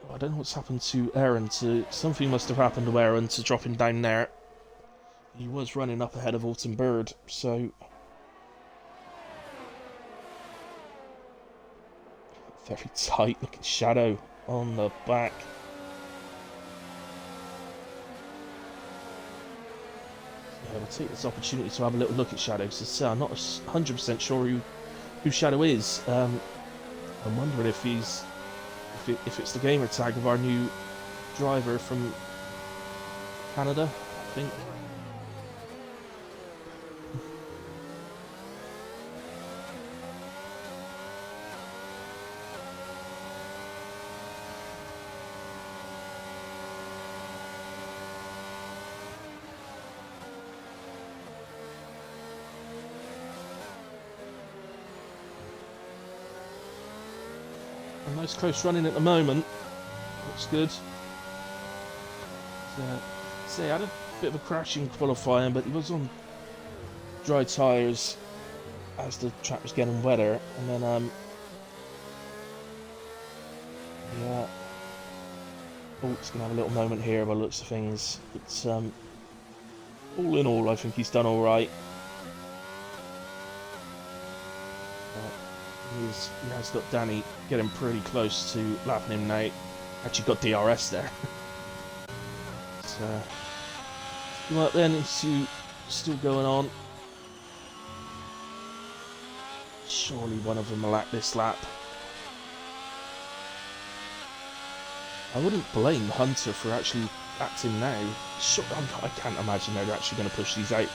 Oh, I don't know what's happened to Aaron. Something must have happened to Aaron to drop him down there. He was running up ahead of Autumn Bird, so... Very tight looking shadow on the back. I'll take this opportunity to have a little look at Shadow. So I'm not 100% sure who Shadow is. I'm wondering if if it's the gamer tag of our new driver from Canada, I think. A nice close running at the moment. Looks good. So I had a bit of a crash in qualifying, but he was on dry tyres as the track was getting wetter, and then yeah. Oh, it's gonna have a little moment here by the looks of things. But all in all, I think he's done all right. He has got Danny getting pretty close to lapping him now. Actually got DRS there. So, well then, it's still going on. Surely one of them will lap this lap. I wouldn't blame Hunter for actually acting now. Sure, I can't imagine they're actually going to push these out.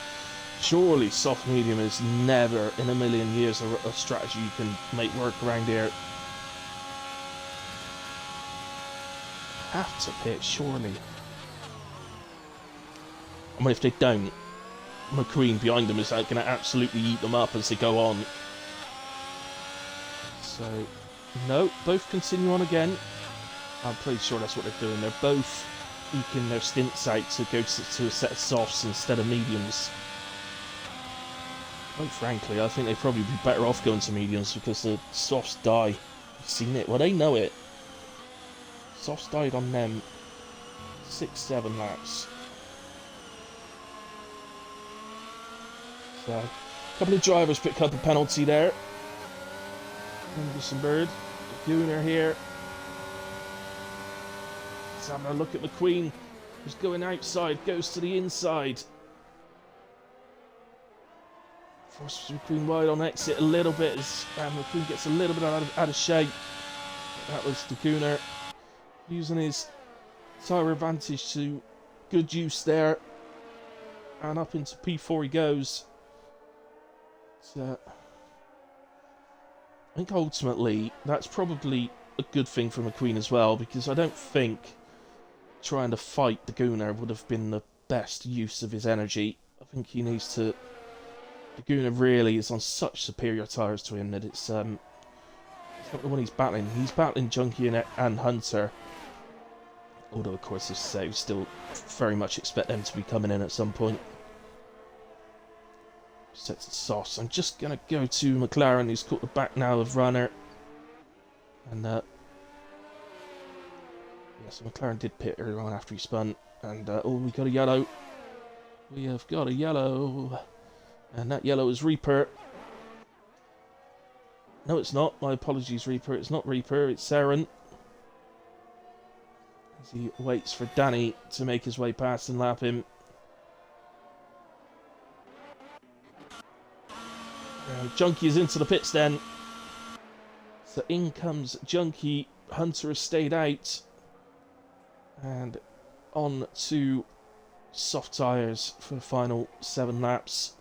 Surely soft medium is never in a million years a strategy you can make work around here. Have to pit, surely. I mean, if they don't, McQueen behind them is going to absolutely eat them up as they go on. So, no, both continue on again. I'm pretty sure that's what they're doing. They're both eking their stints out to go to a set of softs instead of mediums. Quite frankly, I think they'd probably be better off going to mediums because the softs die. You've seen it. Well, they know it. Softs died on them 6-7 laps. So, a couple of drivers pick up a penalty there. Anderson Bird, Gunnar here. Let's have a look at McQueen, who's going outside, goes to the inside. Forces McQueen wide on exit a little bit as McQueen gets a little bit out of shape. That was the Gunnar using his tyre advantage to good use there. And up into P4 he goes. So, I think ultimately that's probably a good thing for McQueen as well, because I don't think trying to fight the Gunnar would have been the best use of his energy. I think he needs to... The Gunnar really is on such superior tyres to him that it's not the one he's battling. He's battling Junkie and Hunter. Although, of course, as I say, we still very much expect them to be coming in at some point. Sets the sauce. I'm just going to go to McLaren, who's caught the back now of Runner. And, yeah, so McLaren did pit earlier on after he spun. And, oh, we got a yellow. We have got a yellow. And that yellow is Reaper. No, it's not. My apologies, Reaper. It's not Reaper, it's Saren. As he waits for Danny to make his way past and lap him. Junkie is into the pits then. So in comes Junkie. Hunter has stayed out. And on to soft tyres for the final 7 laps.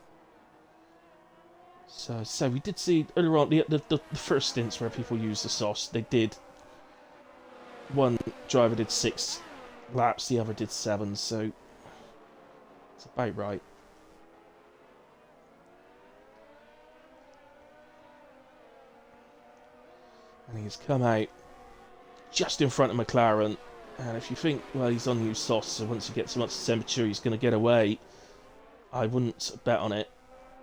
So we did see earlier on the first stints where people used the softs. They did. One driver did 6 laps, the other did 7. So it's about right. And he's come out just in front of McLaren. And if you think, well, he's on used softs, so once he gets him up to temperature, he's going to get away. I wouldn't bet on it.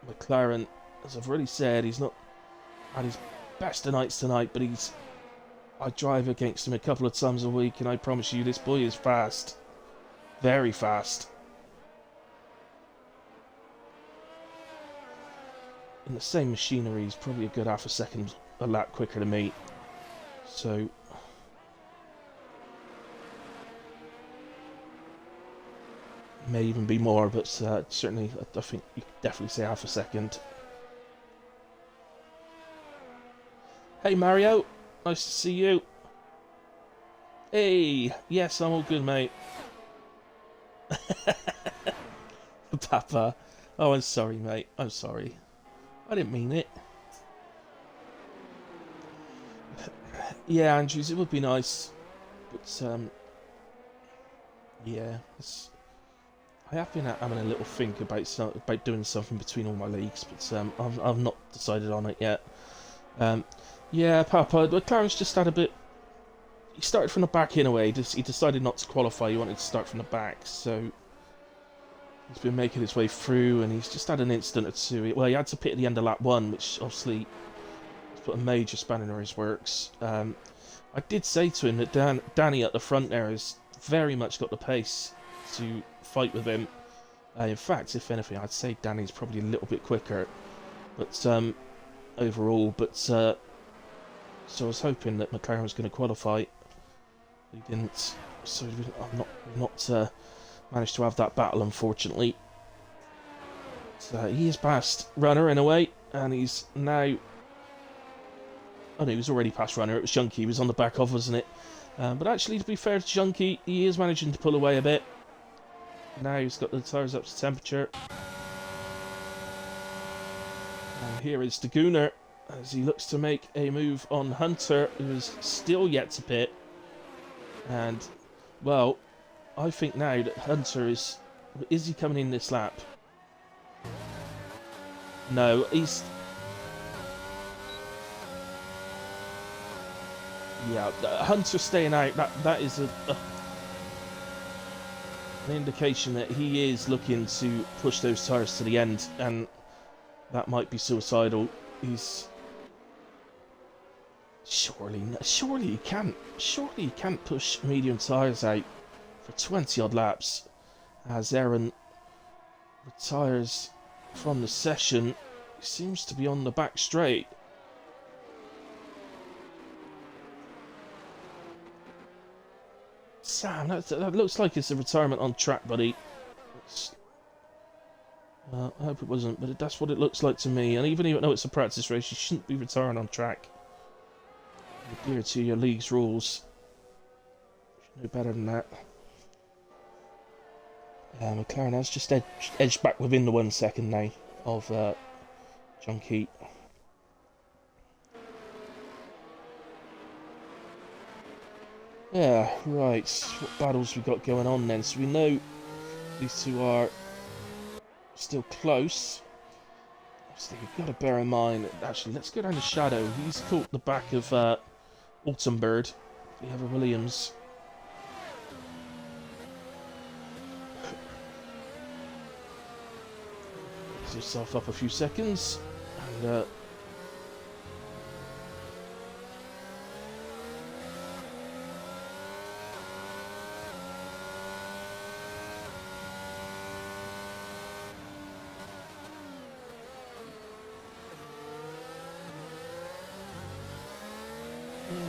McLaren, as I've already said, he's not at his best of nights tonight, but I drive against him a couple of times a week, and I promise you, this boy is fast. Very fast. In the same machinery, he's probably a good half a second a lap quicker than me. So... may even be more, but certainly I think you could definitely say half a second. Hey Mario, nice to see you. Hey, yes, I'm all good, mate. Papa, oh, I'm sorry, mate. I'm sorry. I didn't mean it. Yeah, Andrews, it would be nice, but yeah, I have been having a little think about doing something between all my leagues, but I've not decided on it yet. Yeah, Papa, McLaren's just had a bit. He started from the back in a way. He decided not to qualify. He wanted to start from the back, so he's been making his way through, and he's just had an incident or two. Well, he had to pit at the end of lap 1, which obviously has put a major spanner in his works. I did say to him that Danny at the front there has very much got the pace to fight with him. In fact, if anything, I'd say Danny's probably a little bit quicker, but overall. But so I was hoping that McLaren was going to qualify. He didn't, so I've not managed to have that battle, unfortunately. So he is past Runner in a way, and he's now. Oh no, he was already past Runner. It was Junkie. He was on the back of, wasn't it? But actually, to be fair to Junkie, he is managing to pull away a bit. Now he's got the tyres up to temperature. And here is Daguna as he looks to make a move on Hunter, who is still yet to pit. And, well, I think now that Hunter is he coming in this lap? No, he's... Yeah, Hunter staying out, that is an indication that he is looking to push those tyres to the end, and that might be suicidal. He's... Surely he can't push medium tyres out for 20 odd laps, as Aaron retires from the session. He seems to be on the back straight. Sam, that looks like it's a retirement on track, buddy. I hope it wasn't, but that's what it looks like to me. And even though it's a practice race, you shouldn't be retiring on track. Adhere to your league's rules. You should know better than that. McLaren has just edged back within the 1 second now of Junkie. Yeah, right. What battles we got going on then? So we know these two are still close. Obviously, you've got to bear in mind. Actually, let's go down to Shadow. He's caught the back of Autumn Bird. We have a Williams. Gives himself up a few seconds, and yeah,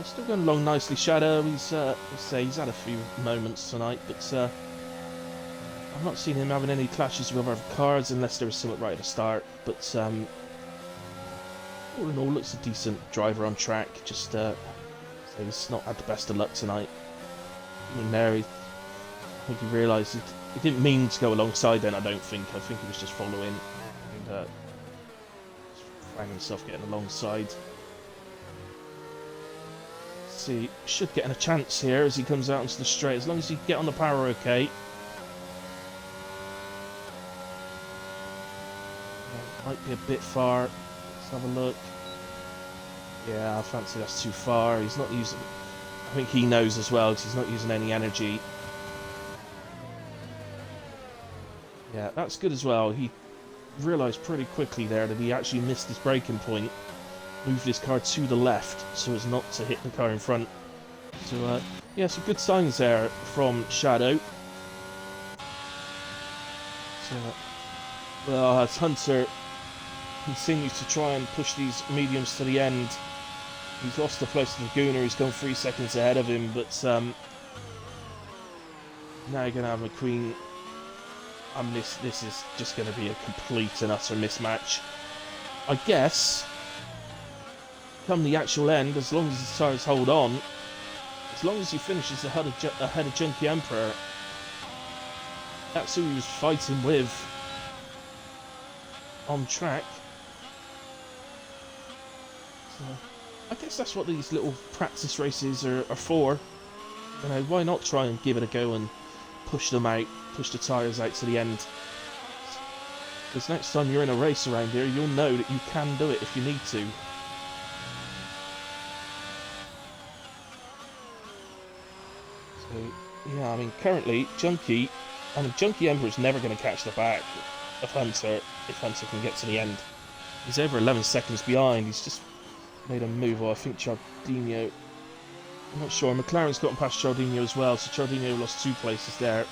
still going along nicely. Shadow, he's he's had a few moments tonight, but I've not seen him having any clashes with other cars unless there was something right at the start. But all in all, looks a decent driver on track. Just so he's not had the best of luck tonight. Even there, I think he realised he didn't mean to go alongside. Then I think he was just following and found himself getting alongside. See, should get a chance here as he comes out into the straight. As long as he get on the power, okay. Might be a bit far. Let's have a look. Yeah, I fancy that's too far. He's not using... I think he knows as well, because he's not using any energy. Yeah, that's good as well. He realised pretty quickly there that he actually missed his braking point. Moved his car to the left so as not to hit the car in front. So, yeah, some good signs there from Shadow. So, well, as Hunter continues to try and push these mediums to the end, he's lost the place to Laguna, who's gone 3 seconds ahead of him, but now you're going to have McQueen this is just going to be a complete and utter mismatch. I guess, come the actual end, as long as the tires hold on, as long as he finishes ahead of Junkie Emperor, that's who he was fighting with on track. So, I guess that's what these little practice races are for. You know, why not try and give it a go and push them out, push the tyres out to the end? Because next time you're in a race around here, you'll know that you can do it if you need to. So, yeah, I mean, currently, Junkie Emperor is never going to catch the back of Hunter if Hunter can get to the end. He's over 11 seconds behind. He's just made a move. Well, I think Cialdino, I'm not sure. McLaren's gotten past Cialdino as well, so Cialdino lost 2 places there.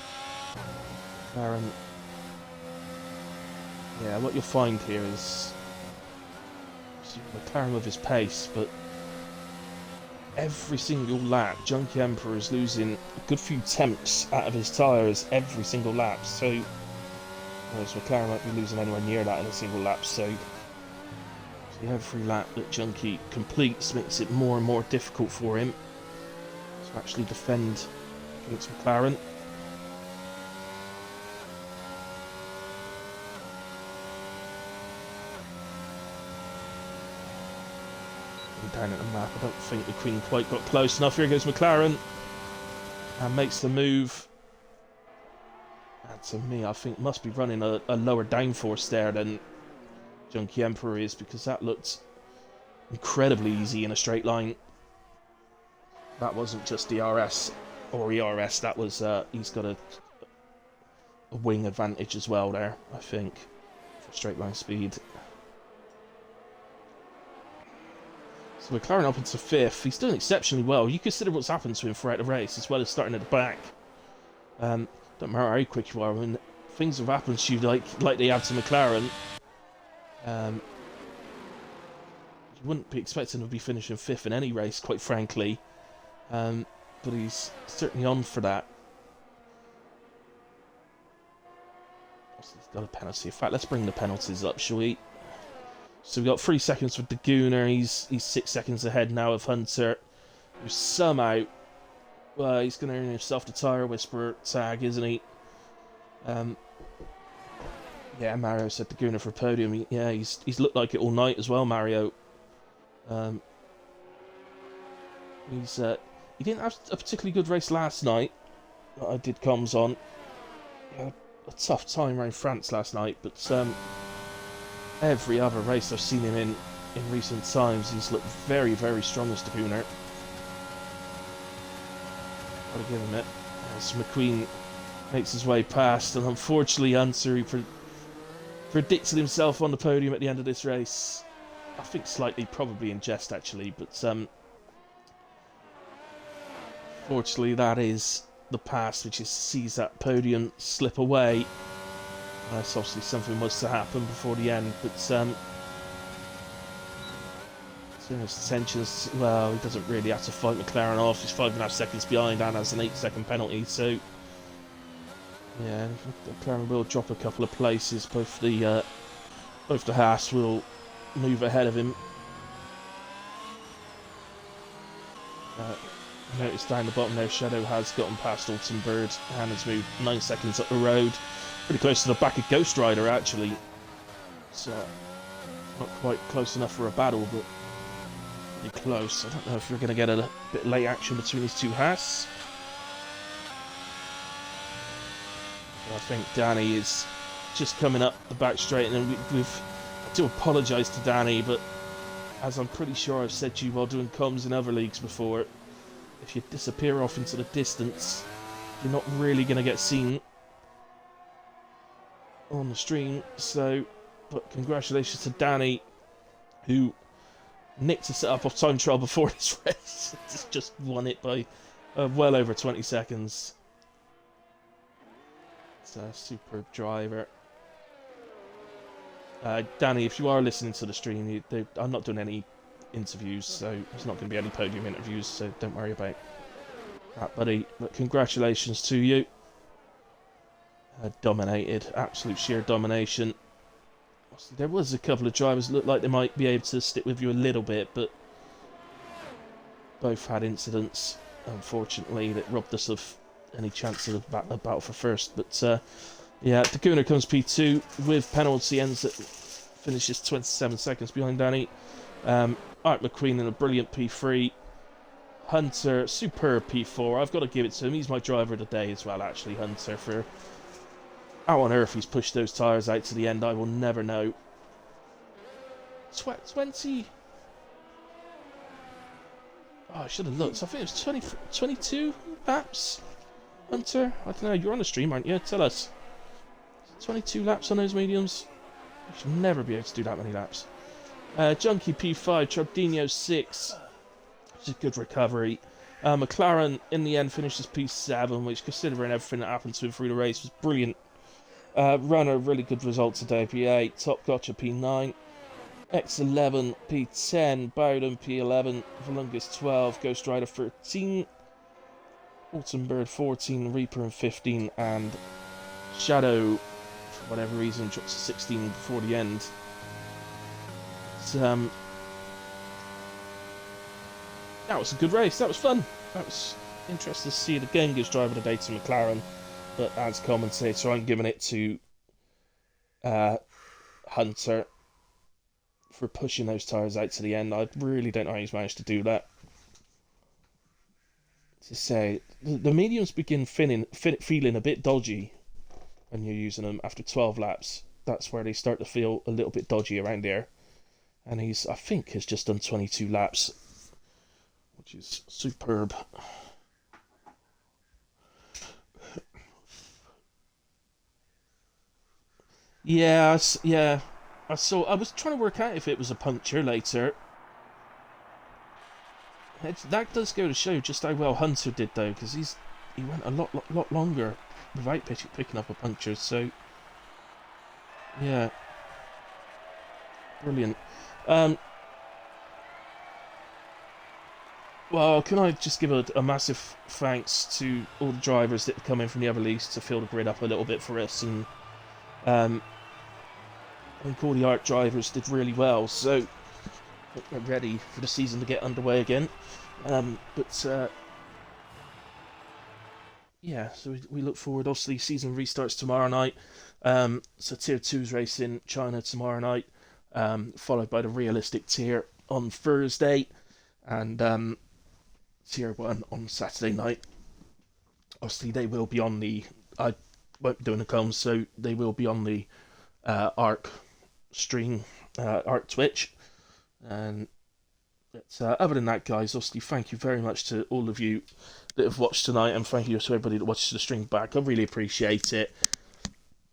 McLaren, yeah, what you'll find here is McLaren with his pace, but every single lap, Junkie Emperor is losing a good few tenths out of his tyres every single lap, so whereas McLaren won't be losing anywhere near that in a single lap, so every lap that Junkie completes makes it more and more difficult for him to actually defend against McLaren. Down at the map, I don't think the Queen quite got close enough. Here goes McLaren and makes the move. And to me, I think must be running a lower downforce there than Junkie Emperor is, because that looked incredibly easy in a straight line. That wasn't just DRS or ERS, that was he's got a wing advantage as well there, I think, for straight line speed. So McLaren up into 5th. He's doing exceptionally well. You consider what's happened to him throughout the race, as well as starting at the back. Don't matter how quick you are, when things have happened to you like they have to McLaren, you wouldn't be expecting him to be finishing 5th in any race, quite frankly. But he's certainly on for that. He's got a penalty. In fact, let's bring the penalties up, shall we? So we've got 3 seconds for Daguna. He's 6 seconds ahead now of Hunter, who somehow, well, he's going to earn himself the Tyre Whisperer tag, isn't he? Yeah, Mario said Daguna for podium. Yeah, he's looked like it all night as well, Mario. He didn't have a particularly good race last night that I did comms on. He had a tough time around France last night, but every other race I've seen him in recent times, he's looked very, very strong as Daguna. Gotta give him it. As McQueen makes his way past, and unfortunately Hunter, who predicted himself on the podium at the end of this race, I think slightly probably in jest actually, but fortunately that is the past, which sees that podium slip away. So obviously something was to happen before the end, but serious tensions. Well, he doesn't really have to fight McLaren off. He's 5.5 seconds behind and has an 8-second penalty. So yeah, McLaren will drop a couple of places. Both the Haas will move ahead of him. Notice down the bottom there, Shadow has gotten past Altenberg and has moved 9 seconds up the road. Pretty close to the back of Ghost Rider, actually. It's not quite close enough for a battle, but pretty close. I don't know if you're going to get a bit late action between these two Haas. I think Danny is just coming up the back straight, and I do apologise to Danny, but as I'm pretty sure I've said to you while doing comms in other leagues before, if you disappear off into the distance, you're not really going to get seen on the stream. So, but congratulations to Danny, who nicked a setup off time trial before this race. Just won it by well over 20 seconds. It's a superb driver. Danny, if you are listening to the stream, I'm not doing any interviews, so there's not going to be any podium interviews, so don't worry about that, buddy. But congratulations to you. dominated, absolute sheer domination. There was a couple of drivers that looked like they might be able to stick with you a little bit, but both had incidents, unfortunately, that robbed us of any chance of a battle for first. But yeah, Daguna comes P2 with penalty, ends at finishes 27 seconds behind Danny. Art McQueen in a brilliant P3. Hunter, superb P4. I've got to give it to him. He's my driver of the day as well, actually, Hunter, for how on earth he's pushed those tyres out to the end, I will never know. 20... Oh, I should have looked. I think it was 22 laps, Hunter. I don't know. You're on the stream, aren't you? Tell us. 22 laps on those mediums? You should never be able to do that many laps. Junkie P5, Trabdinho 6. Which is a good recovery. McLaren, in the end, finishes P7, which, considering everything that happened to him through the race, was brilliant. Runner, really good result today, P8. Top Gotcha, P9. X11, P10. Bowden, P11. Volungus, 12. Ghost Rider, 13. Autumn Bird, 14. Reaper, 15. And Shadow, for whatever reason, drops to 16 before the end. But, that was a good race. That was fun. That was interesting to see. The game gives driver of the day to McLaren. But as commentator, I'm giving it to Hunter for pushing those tyres out to the end. I really don't know how he's managed to do that. To say, the mediums begin feeling a bit dodgy when you're using them after 12 laps. That's where they start to feel a little bit dodgy around there. And he's, I think, has just done 22 laps, which is superb. Yeah, I saw. I was trying to work out if it was a puncture later. That does go to show just how well Hunter did, though, because he went a lot longer without picking up a puncture. So, yeah, brilliant. Well, can I just give a massive thanks to all the drivers that have come in from the other leagues to fill the grid up a little bit for us, and I think all the ARC drivers did really well, so we're ready for the season to get underway again. Yeah, so we look forward. Obviously, season restarts tomorrow night. So Tier 2's racing China tomorrow night, followed by the realistic tier on Thursday, and Tier 1 on Saturday night. Obviously, they will be on the... I won't be doing the comms, so they will be on the ARC stream, ARC Twitch. And other than that, guys, obviously, thank you very much to all of you that have watched tonight, and thank you to everybody that watches the stream back. I really appreciate it.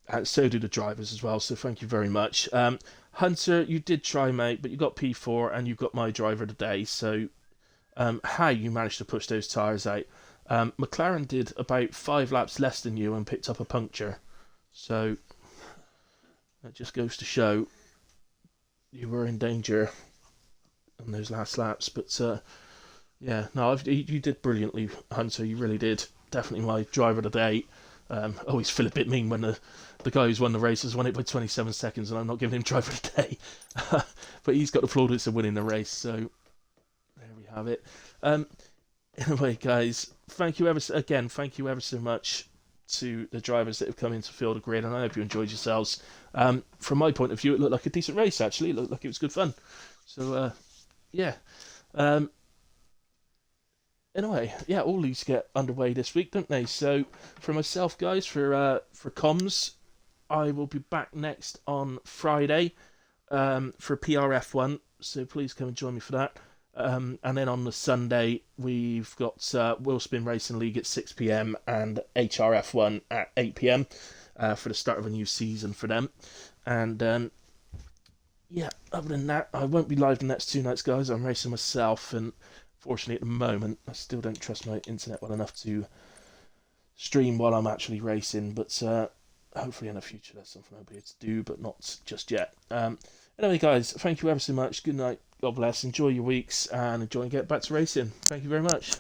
And so do the drivers as well, so thank you very much. Hunter, you did try, mate, but you got P4 and you got my driver today, so how you managed to push those tyres out. McLaren did about 5 laps less than you and picked up a puncture, so that just goes to show you were in danger on those last laps. But yeah, no, you did brilliantly, Hunter. You really did. Definitely my driver of the day. Always feel a bit mean when the guy who's won the race has won it by 27 seconds and I'm not giving him driver of the day. But he's got the plaudits of winning the race, so there we have it. Anyway, guys, thank you ever so much to the drivers that have come in to fill the grid, and I hope you enjoyed yourselves. From my point of view, it looked like a decent race, actually. It looked like it was good fun. So, yeah. Anyway, yeah, all these get underway this week, don't they? So, for myself, guys, for comms, I will be back next on Friday for PRF1, so please come and join me for that. And then on the Sunday, we've got Wheelspin Racing League at 6 p.m. and HRF1 at 8 p.m. For the start of a new season for them. And yeah, other than that, I won't be live the next 2 nights, guys. I'm racing myself, and fortunately at the moment, I still don't trust my internet well enough to stream while I'm actually racing. But hopefully in the future that's something I'll be able to do, but not just yet. Anyway, guys, thank you ever so much. Good night. God bless. Enjoy your weeks and enjoy and get back to racing. Thank you very much.